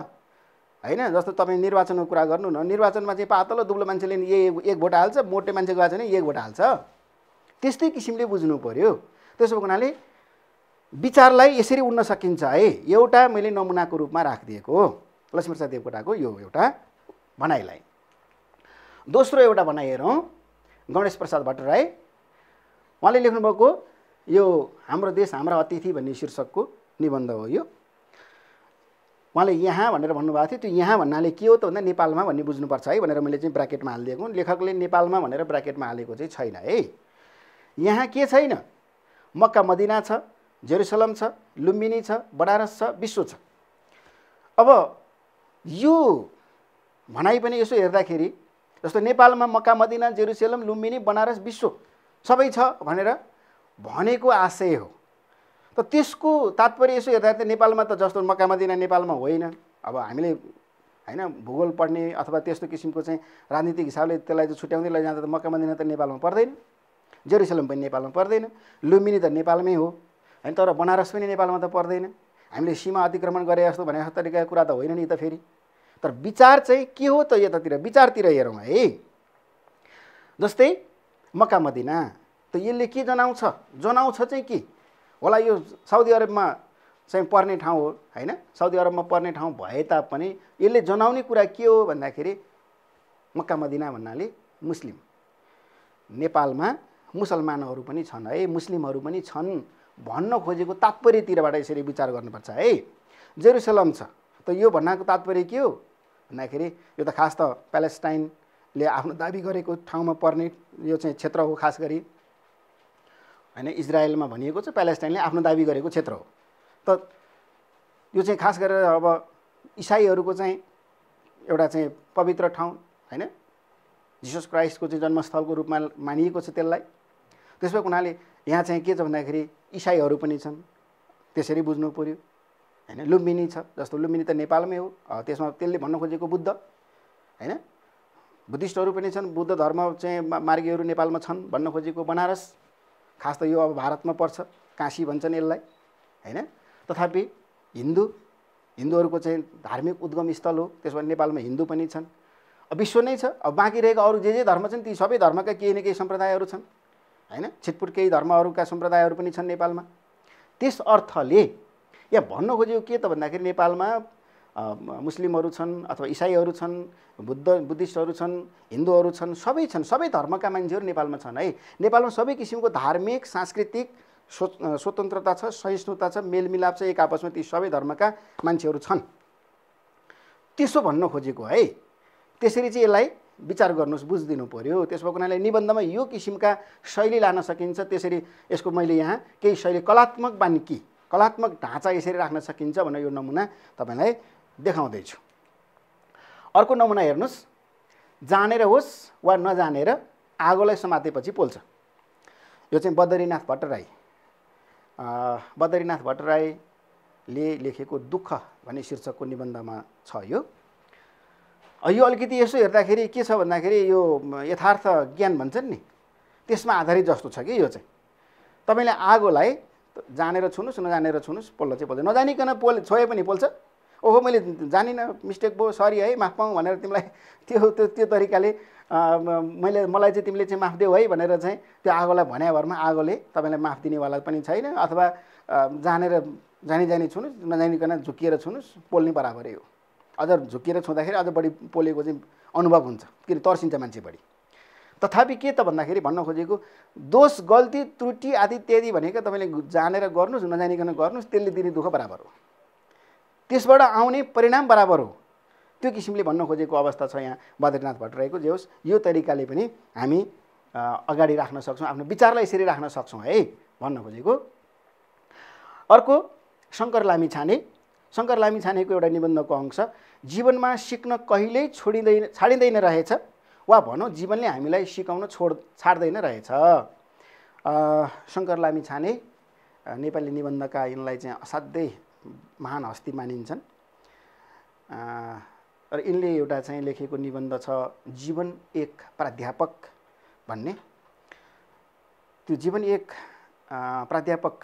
होइन। जस्तो तपाईँ निर्वाचनको कुरा गर्नु न, निर्वाचनमा चाहिँ पातलो दुब्लो मान्छेले एक भोट हाल्छ, मोटे मान्छे गएको छ भने एक भोट हाल्छ। त्यस्तै किसिमले बुझ्नु पर्यो। त्यसो हुनाले विचारलाई यसरी उड्न सकिन्छ है। एउटा मैले नमुनाको रूपमा राखिदिएको हो लक्ष्मीप्रसाद देवकोटाको यो एउटा भनाइलाई। दोस्रो एउटा भनाइ हेरौँ, गणेश प्रसाद भट्टराई, उहाँले लेख्नुभएको यो हाम्रो देश हाम्रा अतिथि भन्ने शीर्षकको निबन्ध हो यो। उहाँले यहाँ भनेर भन्नुभएको थियो, त्यो यहाँ भन्नाले के हो त भन्दा नेपालमा भन्ने बुझ्नुपर्छ है भनेर मैले चाहिँ ब्राकेटमा हालिदिएको। लेखकले नेपालमा भनेर ब्राकेटमा हालेको चाहिँ छैन है। यहाँ के छैन? मक्का मदिना छ, जेरुसलम छ, लुम्बिनी छ, बनारस छ, विश्व छ। अब यो भनाइ पनि यसो हेर्दाखेरि जस्तो नेपालमा मक्का मदिना जेरुसलम लुम्बिनी बनारस विश्व सबै छ भनेर भनेको आशय हो। त त्यसको तात्पर्य यसो हेर्दा त नेपालमा त जस्तो मक्का मदिना नेपालमा होइन। अब हामीले होइन भूगोल पढ्ने अथवा त्यस्तो किसिमको चाहिँ राजनीतिक हिसाबले त्यसलाई चाहिँ छुट्याउँदै लैजाँदा त मक्का मदिना त नेपालमा पर्दैन, जेरुसलम पनि नेपालमा पर्दैन, लुम्बिनी त नेपालमै हो होइन। तर बनारस पनि नेपालमा त पर्दैन। हामीले सीमा अतिक्रमण गरे जस्तो भने जस्तो तरिकाको कुरा त होइन नि त फेरि। तर विचार चाहिँ के हो त यतातिर विचारतिर हेरौँ है। जस्तै मक्का मदिना त यसले के जनाउँछ? जनाउँछ चाहिँ के होला, यो साउदी अरबमा चाहिँ पर्ने ठाउँ हो होइन। साउदी अरबमा पर्ने ठाउँ भए तापनि यसले जनाउने कुरा के हो भन्दाखेरि मक्का मदिना भन्नाले मुस्लिम, नेपालमा मुसलमानहरू पनि छन् है, मुस्लिमहरू पनि छन् भन्न खोजेको तात्पर्यतिरबाट यसरी विचार गर्नुपर्छ है। जेरुसलम छ त यो भन्नाको तात्पर्य के हो भन्दाखेरि यो त खास त प्यालेस्टाइनले आफ्नो दाबी गरेको ठाउँमा पर्ने यो चाहिँ क्षेत्र हो, खास गरी होइन। इजरायलमा भनिएको छ प्यालेस्टाइनले आफ्नो दाबी गरेको क्षेत्र हो। त यो चाहिँ खास गरेर अब इसाईहरूको चाहिँ एउटा चाहिँ पवित्र ठाउँ होइन, जिसस क्राइस्टको चाहिँ जन्मस्थलको रूपमा मानिएको छ त्यसलाई। त्यसो भएको हुनाले यहाँ चाहिँ के छ भन्दाखेरि इसाईहरू पनि छन्, त्यसरी बुझ्नु पर्यो होइन। लुम्बिनी छ, जस्तो लुम्बिनी त नेपालमै हो, त्यसमा त्यसले भन्न खोजेको बुद्ध होइन, बुद्धिस्टहरू पनि छन्, बुद्ध धर्म चाहिँ मार्गीहरू नेपालमा छन् भन्न खोजेको। बनारस खास त यो अब भारतमा पर्छ, काशी भन्छन् यसलाई होइन। तथापि हिन्दूहरूको चाहिँ धार्मिक उद्गम स्थल हो, त्यसमा नेपालमा हिन्दू पनि छन्। विश्व नै छ। अब बाँकी रहेका अरू जे धर्म छन् ती सबै धर्मका केही न केही सम्प्रदायहरू छन् होइन। छिटपुट केही धर्महरूका सम्प्रदायहरू पनि छन् नेपालमा। त्यस अर्थले यहाँ भन्न खोजेको के त भन्दाखेरि नेपालमा मुस्लिमहरू छन् अथवा इसाईहरू छन्, बुद्धिस्टहरू छन्, हिन्दूहरू छन्, सबै छन्, सबै धर्मका मान्छेहरू नेपालमा छन् है। नेपालमा सबै किसिमको धार्मिक सांस्कृतिक स्वतन्त्रता छ, सहिष्णुता छ, मेलमिलाप छ, एक आपसमा ती सबै धर्मका मान्छेहरू छन्। त्यसो भन्न खोजेको है। त्यसरी चाहिँ यसलाई विचार गर्नुहोस्, बुझिदिनु पर्यो। त्यस भएको हुनाले निबन्धमा यो किसिमका शैली लान सकिन्छ। त्यसरी यसको मैले यहाँ केही शैली कलात्मक बानीकी, कलात्मक ढाँचा यसरी राख्न सकिन्छ भनेर यो नमुना तपाईँलाई देखाउँदैछु। अर्को नमुना हेर्नुहोस्, जानेर होस् वा नजानेर आगोलाई समातेपछि पोल्छ। यो चाहिँ बद्रीनाथ भट्टराईले लेखेको दुःख भन्ने शीर्षकको निबन्धमा छ यो। यो अलिकति यसो हेर्दाखेरि के छ भन्दाखेरि यो यथार्थ ज्ञान भन्छन् नि त्यसमा आधारित जस्तो छ कि यो चाहिँ। तपाईँले आगोलाई जानेर छुनुहोस् नजानेर छुनुहोस्, पोल्न चाहिँ पोल्छ, नजानिकन छोए पनि पोल्छ। ओहो मैले जानिनँ, मिस्टेक भयो, सरी है, माफ पाऊँ भनेर तिमीलाई त्यो तरिकाले मलाई चाहिँ तिमीले चाहिँ माफ देऊ है भनेर चाहिँ त्यो आगोलाई भन्या भरमा आगोले तपाईँलाई माफ दिनेवाला पनि छैन। अथवा जानी छुनुहोस् नजानिकन झुकिएर छुनुहोस्, पोल्ने बराबरै हो। अझ झुकिएर छुँदाखेरि अझ बढी पोलेको चाहिँ अनुभव हुन्छ, किन तर्सिन्छ मान्छे बढी। तथापि के त भन्दाखेरि भन्न खोजेको दोष गल्ती त्रुटि आदि इत्यादि भनेको तपाईँले जानेर गर्नुहोस् नजानिकन गर्नुहोस्, त्यसले दिने दुःख बराबर हो, त्यसबाट आउने परिणाम बराबर हो। त्यो किसिमले भन्न खोजेको अवस्था छ यहाँ बद्रीनाथ भट्टराईको। जे होस् यो तरिकाले पनि हामी अगाडि राख्न सक्छौँ, आफ्नो विचारलाई यसरी राख्न सक्छौँ है भन्न खोजेको। अर्को शङ्कर लामिछाने। शङ्कर लामिछानेको एउटा निबन्धको अंश, जीवनमा सिक्न कहिल्यै छाडिँदैन रहेछ, वा भनौँ जीवनले हामीलाई सिकाउन छाड्दैन रहेछ। शङ्कर लामिछाने नेपाली निबन्धका यिनलाई चाहिँ असाध्यै महान हस्ती मानिन्छन् र यिनले एउटा चाहिँ लेखेको निबन्ध छ जीवन एक प्राध्यापक भन्ने। त्यो जीवन एक प्राध्यापक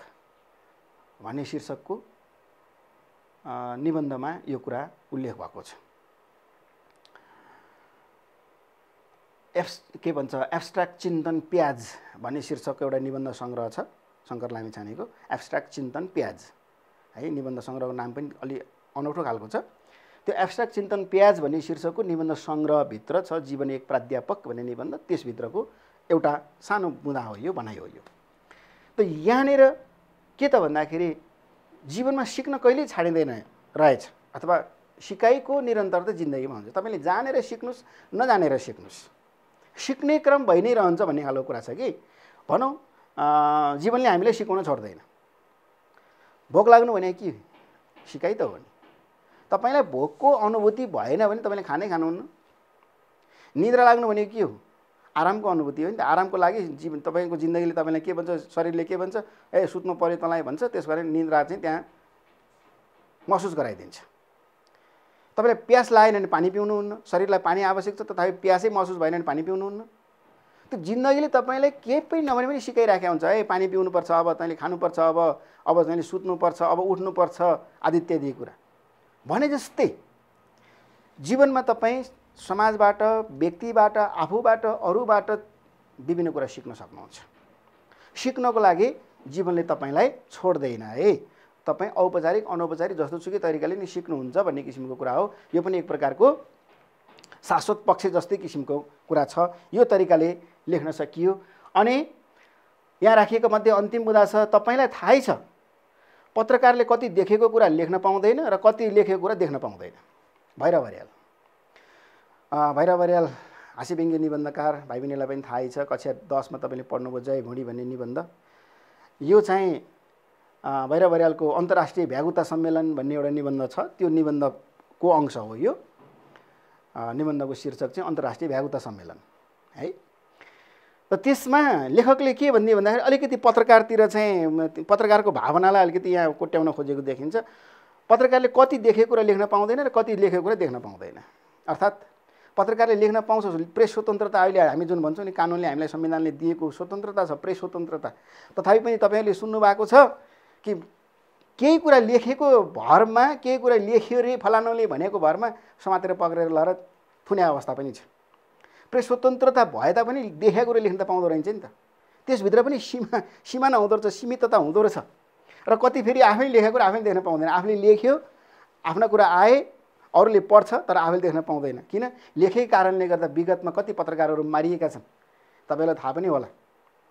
भन्ने शीर्षकको निबन्धमा यो कुरा उल्लेख भएको छ। के भन्छ एब्स्ट्र्याक्ट चिन्तन प्याज भन्ने शीर्षकको एउटा निबन्ध सङ्ग्रह छ शङ्कर लामिछानेको, एब्स्ट्र्याक्ट चिन्तन प्याज है। निबन्ध सङ्ग्रहको नाम पनि अलि अनौठो खालको छ। त्यो एब्स्ट्र्याक्ट चिन्तन प्याज भन्ने शीर्षकको निबन्ध सङ्ग्रहभित्र छ जीवन एक प्राध्यापक भन्ने निबन्ध, त्यसभित्रको एउटा सानो बुँदा हो यो, भनाइ हो यो। त यहाँनिर के त भन्दाखेरि जीवनमा सिक्न कहिल्यै छाडिँदैन रहेछ, अथवा सिकाइको निरन्तरता जिन्दगीमा हुन्छ। तपाईँले जानेर सिक्नुहोस् नजानेर सिक्नुहोस्, सिक्ने क्रम भइ नै रहन्छ भन्ने खालको कुरा छ कि। भनौँ जीवनले हामीलाई सिकाउन छोड्दैन। भोक लाग्नु भने के सिकाइ त हो नि। तपाईँलाई भोकको अनुभूति भएन भने तपाईँले खानै खानुहुन्न। निद्रा लाग्नु भने के हो, आरामको अनुभूति हो नि त। आरामको लागि तपाईँको जिन्दगीले तपाईँलाई के भन्छ, शरीरले के भन्छ, ए सुत्नु पर्यो तँलाई भन्छ, त्यस कारण निद्रा चाहिँ त्यहाँ महसुस गराइदिन्छ। तपाईँलाई प्यास लागेन भने पानी पिउनुहुन्न, शरीरलाई पानी आवश्यक छ तथापि प्यासै महसुस भएन भने पानी पिउनुहुन्न। त्यो जिन्दगीले तपाईँलाई केही पनि नभने पनि सिकाइराखेको हुन्छ, है पानी पिउनुपर्छ, अब तैँले खानुपर्छ, अब तैँले सुत्नुपर्छ, अब उठ्नुपर्छ आदि इत्यादि कुरा भने जस्तै जीवनमा तपाईँ समाजबाट, व्यक्तिबाट, आफूबाट, अरूबाट विभिन्न कुरा सिक्न सक्नुहुन्छ। सिक्नको लागि जीवनले तपाईँलाई छोड्दैन है। तपाईँ औपचारिक अनौपचारिक जस्तोसुकै तरिकाले नै सिक्नुहुन्छ भन्ने किसिमको कुरा हो। यो पनि एक प्रकारको शाश्वत पक्ष जस्तै किसिमको कुरा छ। यो तरिकाले लेख्न सकियो। अनि यहाँ राखिएको मध्ये अन्तिम मुद्दा छ, तपाईँलाई थाहै छ पत्रकारले कति देखेको कुरा लेख्न पाउँदैन र कति लेखेको कुरा देख्न पाउँदैन। भैरव अर्याल हाँसीव्यङ्ग्य निबन्धकार भाइ बहिनीलाई पनि थाहै छ। कक्षा 10 मा तपाईँले पढ्नुभयो जय भुँडी भन्ने निबन्ध। यो चाहिँ भैरव अर्यालको अन्तर्राष्ट्रिय भ्यागुता सम्मेलन भन्ने एउटा निबन्ध छ, त्यो निबन्धको अंश हो यो। निबन्धको शीर्षक चाहिँ अन्तर्राष्ट्रिय भ्यागुता सम्मेलन है। र त्यसमा लेखकले के भन्ने भन्दाखेरि अलिकति पत्रकारतिर चाहिँ पत्रकारको भावनालाई अलिकति यहाँ कोट्याउन खोजेको देखिन्छ। पत्रकारले कति देखेको कुरा लेख्न पाउँदैन र कति लेखेको कुरा देख्न पाउँदैन। अर्थात् पत्रकारले लेख्न पाउँछ, प्रेस स्वतन्त्रता अहिले हामी जुन भन्छौँ नि, कानुनले हामीलाई संविधानले दिएको स्वतन्त्रता छ, प्रेस स्वतन्त्रता, तथापि पनि तपाईँहरूले सुन्नुभएको छ कि केही कुरा लेखेको भरमा, केही कुरा लेख्यो रे फलानुले भनेको भरमा समातेर पक्रेर लहर थुने अवस्था पनि छ। प्रेस स्वतन्त्रता भए तापनि देखेको कुरा लेख्न त पाउँदो रहेछ नि त। त्यसभित्र पनि सीमा नहुँदो रहेछ, सीमितता हुँदो रहेछ। र कति फेरि आफैले लेखेको कुरा आफैले देख्न पाउँदैन। आफूले लेख्यो, आफ्ना कुरा आए, अरूले पढ्छ तर आफैले देख्न पाउँदैन। किन? लेखेकै कारणले गर्दा विगतमा कति पत्रकारहरू मारिएका छन्, तपाईँलाई थाहा पनि होला।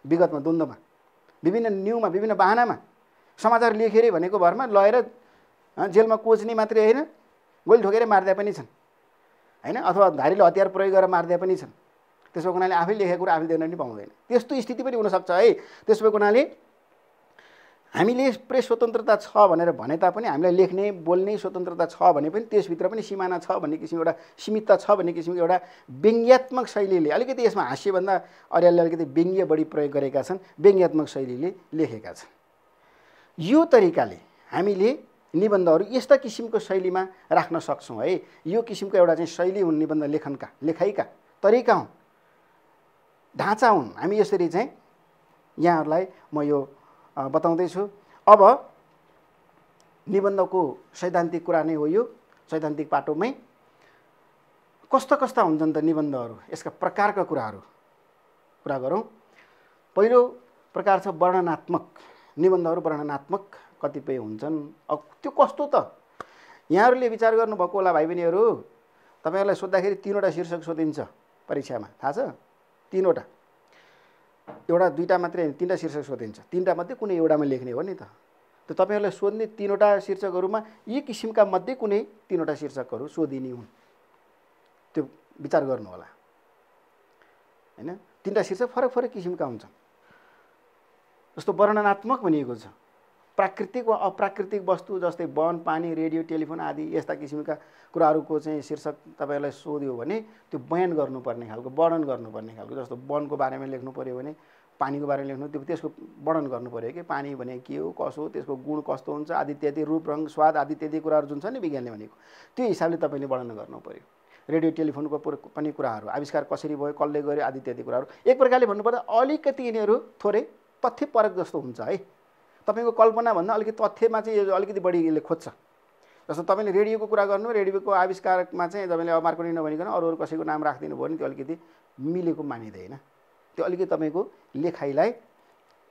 विगतमा द्वन्द्वमा, विभिन्न न्युमा, विभिन्न बाहनामा समाचार लेखेर भनेको भरमा लगेर जेलमा कोच्ने मात्रै होइन, गोली ठोकेर मारिदिए पनि छन् हैन, अथवा धारिलो हतियार प्रयोग गरेर मारिदिए पनि छन्। त्यसो हुनाले आफै लेखेको कुरा आफैले देख्न पनि पाउँदैन। त्यस्तो स्थिति पनि हुनसक्छ है। त्यसो भएको हुनाले हामीले प्रेस स्वतन्त्रता छ भनेर भने तापनि हामीलाई लेख्ने बोल्ने स्वतन्त्रता छ भने पनि त्यसभित्र पनि सिमाना छ भन्ने किसिमको एउटा सीमितता छ भन्ने किसिमको एउटा व्यङ्ग्यात्मक शैलीले, अलिकति यसमा हास्यभन्दा अर्यालले अलिकति व्यङ्ग्य बढी प्रयोग गरेका छन्, व्यङ्ग्यात्मक शैलीले लेखेका छन्। यो तरिकाले हामीले निबन्धहरू यस्ता किसिमको शैलीमा राख्न सक्छौँ है। यो किसिमको एउटा चाहिँ शैली हुन् निबन्ध लेखनका, लेखाइका तरिका हुन्, ढाँचा हुन्। हामी यसरी चाहिँ यहाँहरूलाई म यो बताउँदैछु। अब निबन्धको सैद्धान्तिक कुरा नै हो यो। सैद्धान्तिक पाटोमै कस्ता कस्ता हुन्छन् त निबन्धहरू, यसका प्रकारका कुराहरू कुरा गरौँ। पहिलो प्रकार छ वर्णनात्मक निबन्धहरू। वर्णनात्मक कतिपय हुन्छन्। अब त्यो कस्तो त? यहाँहरूले विचार गर्नुभएको होला भाइ बहिनीहरू, तपाईँहरूलाई सोद्धाखेरि 3वटा शीर्षक सोधिन्छ परीक्षामा, थाहा छ? 3वटा, एउटा दुईटा मात्रै होइन, 3टा शीर्षक सोधिन्छ। 3टा मध्ये कुनै एउटामा लेख्ने हो नि त। त तपाईँहरूलाई सोध्ने 3वटा शीर्षकहरूमा यी किसिमका मध्ये कुनै 3वटा शीर्षकहरू सोधिने हुन्। त्यो विचार गर्नु होला हैन। तीनटा शीर्षक फरक फरक किसिमका हुन्छन्। जस्तो वर्णनात्मक भनिएको छ, प्राकृतिक वा अप्राकृतिक वस्तु जस्तै वन, पानी, रेडियो, टेलिफोन आदि यस्ता किसिमका कुराहरूको चाहिँ शीर्षक तपाईलाई सोध्यो भने त्यो बयान गर्नुपर्ने खालको, वर्णन गर्नुपर्ने खालको। जस्तो वनको बारेमा लेख्नु पर्यो भने पानीको बारेमा लेख्नु, त्यसको वर्णन गर्नु पर्यो कि पानी भने के हो, कसो हो, त्यसको गुण कस्तो हुन्छ आदि इत्यादि, रूप रङ स्वाद आदि इत्यादि कुराहरू जुन छ नि विज्ञानले भनेको, त्यो हिसाबले तपाईँले वर्णन गर्नु पर्यो। रेडियो टेलिफोनको पनि कुराहरू, आविष्कार कसरी भयो, कसले गर्यो आदि इत्यादि कुराहरू एक प्रकारले भन्नुपर्दा अलिकति यिनीहरू थोरै तथ्यपरक जस्तो हुन्छ है। तपाईँको कल्पनाभन्दा अलिकति तथ्यमा चाहिँ अलिकति बढी यसले खोज्छ। जस्तो तपाईँले रेडियोको कुरा गर्नु, रेडियोको आविष्कारमा चाहिँ तपाईँले अब मार्कोनी नभनिकन अरू कसैको नाम राखिदिनु भयो भने त्यो अलिकति मिलेको मानिँदैन। त्यो अलिकति तपाईँको लेखाइलाई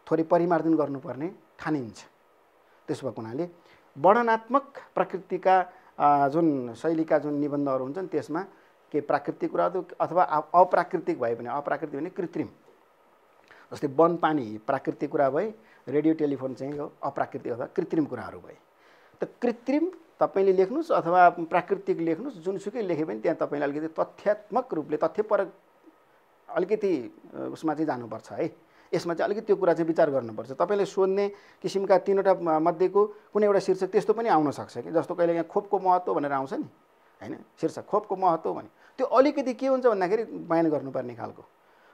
थोरै परिमार्जन गर्नुपर्ने ठानिन्छ। त्यसो भएको हुनाले वर्णनात्मक प्रकृतिका जुन शैलीका जुन निबन्धहरू हुन्छन् त्यसमा के प्राकृतिक कुराहरू अथवा अप्राकृतिक भए पनि, अप्राकृतिक भने कृत्रिम, जस्तै वन पानी प्राकृतिक कुरा भए, रेडियो टेलिफोन चाहिँ हो अप्राकृतिक अथवा कृत्रिम कुराहरू भए। त कृत्रिम तपाईँले लेख्नुहोस् अथवा प्राकृतिक लेख्नुहोस्, जुनसुकै लेखे पनि त्यहाँ तपाईँले अलिकति तथ्यात्मक रूपले तथ्यपरक अलिकति उसमा चाहिँ जानुपर्छ है। यसमा चाहिँ अलिकति त्यो कुरा चाहिँ विचार गर्नुपर्छ। तपाईँले सोध्ने किसिमका तीनवटा मध्येको कुनै एउटा शीर्षक त्यस्तो पनि आउन सक्छ कि जस्तो कहिले यहाँ खोपको महत्त्व भनेर आउँछ नि हैन, शीर्षक खोपको महत्त्व भने त्यो अलिकति के हुन्छ भन्दाखेरि बयान गर्नुपर्ने खालको,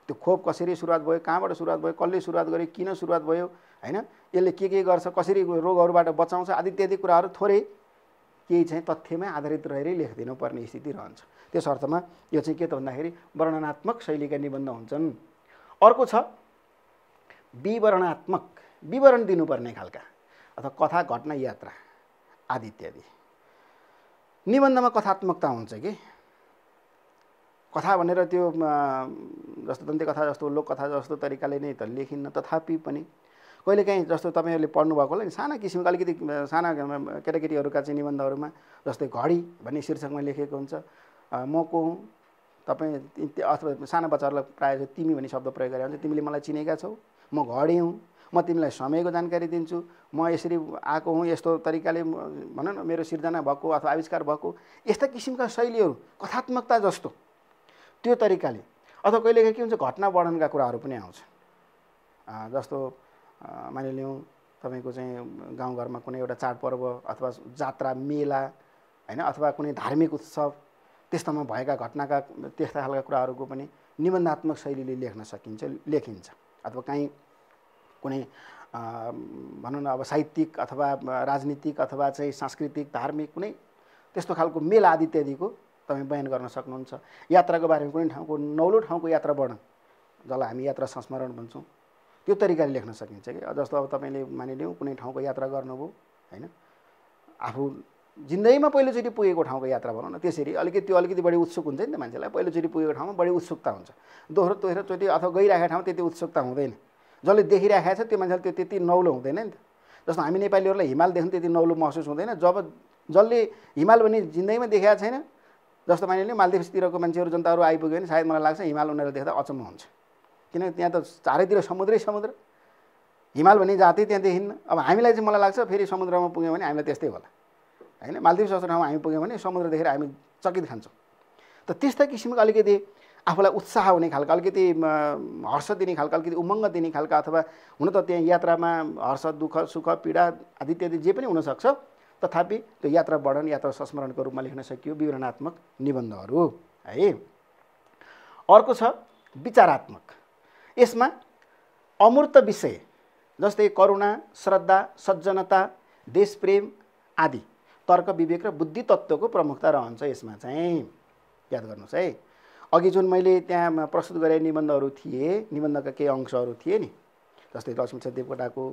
त्यो खोप कसरी सुरुवात भयो, कहाँबाट सुरुवात भयो, कसले सुरुवात गर्यो, किन सुरुवात भयो हैन, यसले के गर्छ, कसरी रोगहरूबाट बचाउँछ आदि इत्यादि कुराहरू थोरै केही चाहिँ तथ्यमै आधारित रहेरै लेखिदिनु पर्ने स्थिति रहन्छ। त्यस अर्थमा यो चाहिँ के त भन्दाखेरि वर्णनात्मक शैलीका निबन्ध हुन्छन्। अर्को छ विवरणात्मक, विवरण दिनुपर्ने खालका अथवा कथा, घटना, यात्रा आदि इत्यादि। निबन्धमा कथात्मकता हुन्छ कि कथा भनेर त्यो जस्तो दन्ते कथा जस्तो लोककथा जस्तो तरिकाले नै त लेखिन्न, तथापि पनि कहिलेकाहीँ जस्तो तपाईँहरूले पढ्नुभएको होला नि साना किसिमको अलिकति साना केटाकेटीहरूका चाहिँ निबन्धहरूमा जस्तै घडी भन्ने शीर्षकमा लेखेको हुन्छ, म को हुँ, तपाईँ अथवा साना बच्चाहरूलाई प्रायः तिमी भन्ने शब्द प्रयोग गरेर हुन्छ, तिमीले मलाई चिनेका छौ, म घडी हुँ, म तिमीलाई समयको जानकारी दिन्छु, म यसरी आएको हुँ, यस्तो तरिकाले भनौँ न मेरो सिर्जना भएको अथवा आविष्कार भएको, यस्ता किसिमका शैलीहरू कथात्मकता जस्तो त्यो तरिकाले। अथवा कहिलेकाहीँ के हुन्छ घटना वर्णनका कुराहरू पनि आउँछ। जस्तो मानिलिउँ तपाईँको चाहिँ गाउँघरमा कुनै एउटा चाडपर्व अथवा जात्रा मेला हैन अथवा कुनै धार्मिक उत्सव त्यस्तामा भएका घटनाका त्यस्ता खालका कुराहरूको पनि निबन्धात्मक शैलीले लेख्न सकिन्छ, लेखिन्छ। अथवा कहीँ कुनै भनौँ न अब साहित्यिक अथवा राजनीतिक अथवा चाहिँ सांस्कृतिक धार्मिक कुनै त्यस्तो खालको मेला आदि इत्यादिको तपाईँ बयान गर्न सक्नुहुन्छ। यात्राको बारेमा कुनै ठाउँको नौलो ठाउँको यात्रा वर्णन जसलाई हामी यात्रा संस्मरण भन्छौँ त्यो तरिकाले लेख्न सकिन्छ कि। जस्तो अब तपाईँले मानिलिउँ कुनै ठाउँको यात्रा गर्नुभयो हैन, आफू जिन्दगीमा पहिलोचोटि पुगेको ठाउँको यात्रा भनौँ न, त्यसरी त्यो अलिकति बढी उत्सुक हुन्छ नि त मान्छेलाई, पहिलोचोटि पुगेको ठाउँमा बढी उत्सुकता हुन्छ। दोहोरो तेह्रोचोटि अथवा गइरहेको ठाउँमा त्यति उत्सुकता हुँदैन, जसले देखिरहेको छ त्यो मान्छेले त्यो त्यति नौलो हुँदैन नि त। जस्तो हामी नेपालीहरूलाई हिमाल देख्नु त्यति नौलो महसुस हुँदैन, जब जसले हिमाल भने जिन्दगीमा देखेको छैन, जस्तो मानिलिउँ मालदिभ्सतिरको मान्छेहरू जनताहरू आइपुग्यो भने सायद मलाई लाग्छ हिमाल उनीहरूले देख्दा अचम्म हुन्छ, किनकि त्यहाँ त चारैतिर समुद्रै समुद्र, हिमाल भन्ने जाति त्यहाँ देखिन्न। अब हामीलाई चाहिँ मलाई लाग्छ फेरि समुद्रमा पुग्यौँ भने हामीलाई त्यस्तै होला हैन, मालदिभ्स जस्तो ठाउँमा हामी पुग्यौँ भने समुद्र देखेर हामी चकित खान्छौँ। त त्यस्ता किसिमको अलिकति आफूलाई उत्साह हुने खालका, अलिकति हर्ष दिने खालका, अलिकति उमङ्ग दिने खालका, अथवा हुन त त्यहाँ यात्रामा हर्ष दुःख सुख पीडा आदि इत्यादि जे पनि हुनसक्छ, तथापि त्यो यात्रा वर्णन यात्रा संस्मरणको रूपमा लेख्न सकियो विवरणात्मक निबन्धहरू है। अर्को छ विचारात्मक। यसमा अमूर्त विषय जस्तै करुणा, श्रद्धा, सज्जनता, देशप्रेम आदि तर्क विवेक र बुद्धि तत्त्वको प्रमुखता रहन्छ यसमा चाहिँ, याद गर्नुहोस् है। अघि जुन मैले त्यहाँ प्रस्तुत गरेँ निबन्धहरू थिए, निबन्धका केही अंशहरू थिए नि, जस्तै लक्ष्मीप्रसाद देवकोटाको,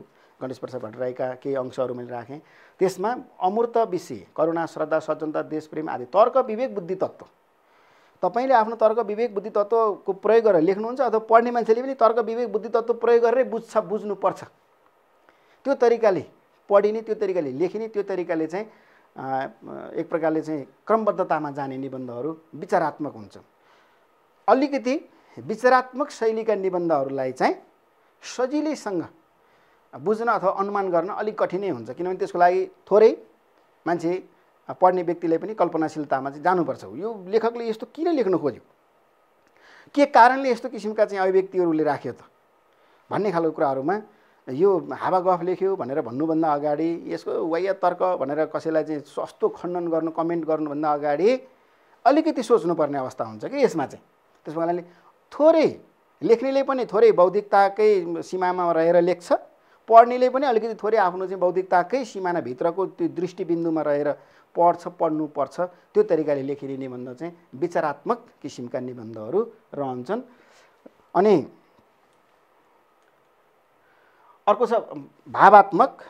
गणेश प्रसाद भट्टराईका केही अंशहरू मैले राखेँ। त्यसमा अमूर्त विषय करुणा, श्रद्धा, सज्जनता, देशप्रेम आदि तर्क विवेक बुद्धि तत्त्व, तपाईँले आफ्नो तर्क विवेक बुद्धि तत्त्वको प्रयोग गरेर लेख्नुहुन्छ अथवा पढ्ने मान्छेले पनि तर्क विवेक बुद्धि तत्त्व प्रयोग गरेरै बुझ्नुपर्छ। त्यो तरिकाले पढिने, त्यो तरिकाले लेखिने, त्यो तरिकाले चाहिँ एक प्रकारले चाहिँ क्रमबद्धतामा जाने निबन्धहरू विचारात्मक हुन्छ। अलिकति विचारात्मक शैलीका निबन्धहरूलाई चाहिँ सजिलैसँग बुझ्न अथवा अनुमान गर्न अलिक कठिनै हुन्छ, किनभने त्यसको लागि थोरै मान्छे पढ्ने व्यक्तिले पनि कल्पनाशीलतामा चाहिँ जानुपर्छ। यो लेखकले यस्तो किन लेख्न खोज्यो, के कारणले यस्तो किसिमका चाहिँ अभिव्यक्तिहरूले राख्यो त भन्ने खालको कुराहरूमा यो हावागफ लेख्यो भनेर भन्नुभन्दा अगाडि, यसको वाह्य तर्क भनेर कसैलाई चाहिँ सस्तो खण्डन गर्नु, कमेन्ट गर्नुभन्दा अगाडि अलिकति सोच्नुपर्ने अवस्था हुन्छ कि यसमा चाहिँ। त्यसो कारणले थोरै लेख्नेले पनि थोरै बौद्धिकताकै सीमामा रहेर लेख्छ, पढ्नेले पनि अलिकति थोरै आफ्नो चाहिँ बौद्धिकताकै सिमानाभित्रको त्यो दृष्टिबिन्दुमा रहेर पढ्नुपर्छ। त्यो तरिकाले लेखिने निबन्ध चाहिँ विचारात्मक किसिमका निबन्धहरू रहन्छन्। अनि अर्को छ भावात्मक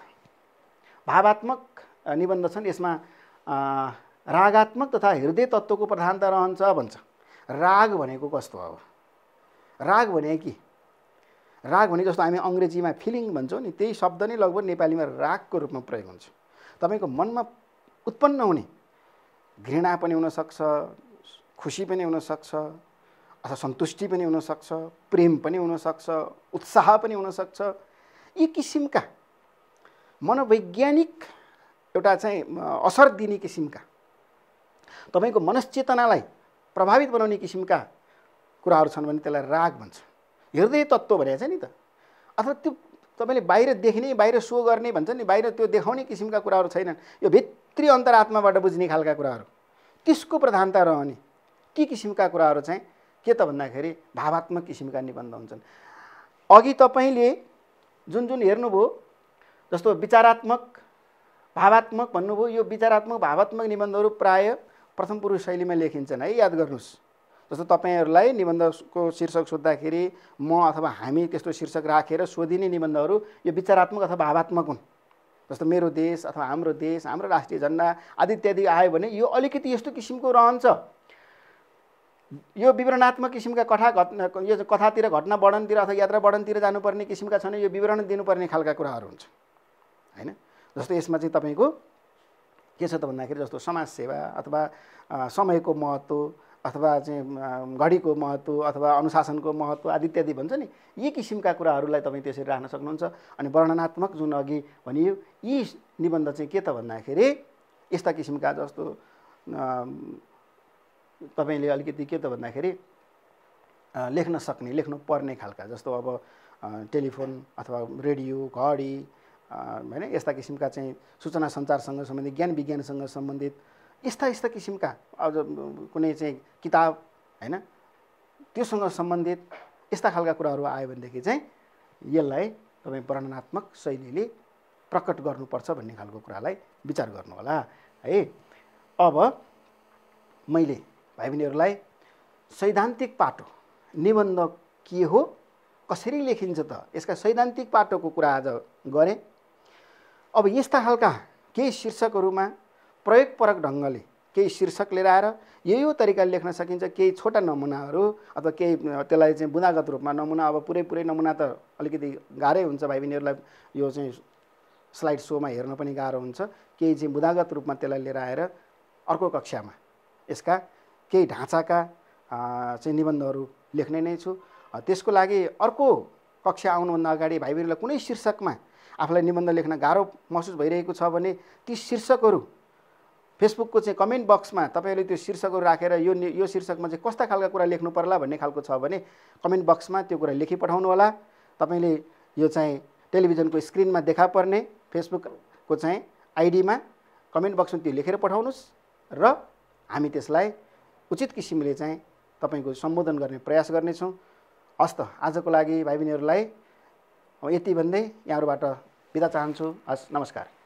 निबन्ध छन्। यसमा रागात्मक तथा हृदय तत्त्वको प्रधानता रहन्छ भन्छ। राग भनेको कस्तो अब? राग भने के? राग भने जस्तो हामी अङ्ग्रेजीमा फिलिङ भन्छौँ नि, त्यही शब्द नै लगभग नेपालीमा रागको रूपमा प्रयोग हुन्छ। तपाईँको मनमा उत्पन्न हुने घृणा पनि हुनसक्छ, खुसी पनि हुनसक्छ, अथवा सन्तुष्टि पनि हुनसक्छ, प्रेम पनि हुनसक्छ, उत्साह पनि हुनसक्छ। यी किसिमका मनोवैज्ञानिक एउटा चाहिँ असर दिने किसिमका, तपाईँको मनश्चेतनालाई प्रभावित बनाउने किसिमका कुराहरू छन् भने त्यसलाई राग भन्छ। हृदय तत्त्व भनेको छ नि त, अथवा त्यो तपाईँले बाहिर देख्ने, बाहिर सो गर्ने भन्छ नि, बाहिर त्यो देखाउने किसिमका कुराहरू छैनन्, यो भित्री अन्तरात्माबाट बुझ्ने खालका कुराहरू, त्यसको प्रधानता रहने ती किसिमका कुराहरू चाहिँ के त भन्दाखेरि भावात्मक किसिमका निबन्ध हुन्छन्। अघि तपाईँले जुन हेर्नुभयो जस्तो विचारात्मक भावात्मक भन्नुभयो, यो विचारात्मक भावात्मक निबन्धहरू प्राय प्रथम पुरुष शैलीमा लेखिन्छन् है, याद गर्नुहोस्। जस्तो तपाईँहरूलाई निबन्धको शीर्षक सोद्धाखेरि म अथवा हामी त्यस्तो शीर्षक राखेर सोधिने निबन्धहरू यो विचारात्मक अथवा भावात्मक हुन्। जस्तो मेरो देश अथवा हाम्रो देश, हाम्रो राष्ट्रिय झन्डा आदि इत्यादि आयो भने यो अलिकति यस्तो किसिमको रहन्छ। यो विवरणात्मक किसिमका यो कथातिर, घटना वर्णनतिर अथवा यात्रा वर्णनतिर जानुपर्ने किसिमका छन्, यो विवरण दिनुपर्ने खालका कुराहरू हुन्छ हैन। जस्तो यसमा चाहिँ तपाईँको के छ त भन्दाखेरि जस्तो समाजसेवा अथवा समयको महत्त्व अथवा चाहिँ घडीको महत्त्व अथवा अनुशासनको महत्त्व आदि इत्यादि भन्छ नि, यी किसिमका कुराहरूलाई तपाईँ त्यसरी राख्न सक्नुहुन्छ। अनि वर्णनात्मक जुन अघि भनियो, यी निबन्ध चाहिँ के त भन्दाखेरि यस्ता किसिमका जस्तो तपाईँले अलिकति के त भन्दाखेरि लेख्न सक्ने, लेख्नु पर्ने खालका, जस्तो अब टेलिफोन अथवा रेडियो, घडी हैन, यस्ता किसिमका चाहिँ सूचना सञ्चारसँग सम्बन्धित, ज्ञान विज्ञानसँग सम्बन्धित यस्ता किसिमका अझ कुनै चाहिँ किताब हैन, त्योसँग सम्बन्धित यस्ता खालका कुराहरू आयो भनेदेखि चाहिँ यसलाई तपाईँ वर्णनात्मक शैलीले प्रकट गर्नुपर्छ भन्ने खालको कुरालाई विचार गर्नु होला है। अब मैले भाइ बहिनीहरूलाई सैद्धान्तिक पाटो निबन्ध के हो, कसरी लेखिन्छ त, यसका सैद्धान्तिक पाटोको कुरा आज गरेँ। अब यस्ता खालका केही शीर्षकहरूमा प्रयोगपरक ढङ्गले केही शीर्षक लिएर आएर यो तरिकाले लेख्न सकिन्छ। केही छोटा नमुनाहरू अथवा केही त्यसलाई चाहिँ बुँदागत रूपमा नमुना, अब पुरै नमुना त अलिकति गाह्रै हुन्छ भाइ बहिनीहरूलाई, यो चाहिँ स्लाइड सोमा हेर्न पनि गाह्रो हुन्छ। केही चाहिँ बुँदागत रूपमा त्यसलाई लिएर आएर अर्को कक्षामा यसका केही ढाँचाका चाहिँ निबन्धहरू लेख्ने नै छु। त्यसको लागि अर्को कक्षा आउनुभन्दा अगाडि भाइ बहिनीलाई कुनै शीर्षकमा आफूलाई निबन्ध लेख्न गाह्रो महसुस भइरहेको छ भने ती शीर्षकहरू फेसबुकको चाहिँ कमेन्ट बक्समा तपाईँहरूले त्यो शीर्षकहरू राखेर यो शीर्षकमा चाहिँ कस्ता खालका कुरा लेख्नु पर्ला भन्ने खालको छ भने कमेन्ट बक्समा त्यो कुरा लेखी पठाउनु होला। तपाईँले यो चाहिँ टेलिभिजनको स्क्रिनमा देखा पर्ने फेसबुकको चाहिँ आइडीमा कमेन्ट बक्समा त्यो लेखेर पठाउनुहोस् र हामी त्यसलाई उचित किसिमले चाहिँ तपाईँको सम्बोधन गर्ने प्रयास गर्नेछौँ। हस् त, आजको लागि भाइ बहिनीहरूलाई यति भन्दै यहाँहरूबाट बिदा चाहन्छु। हस्, नमस्कार।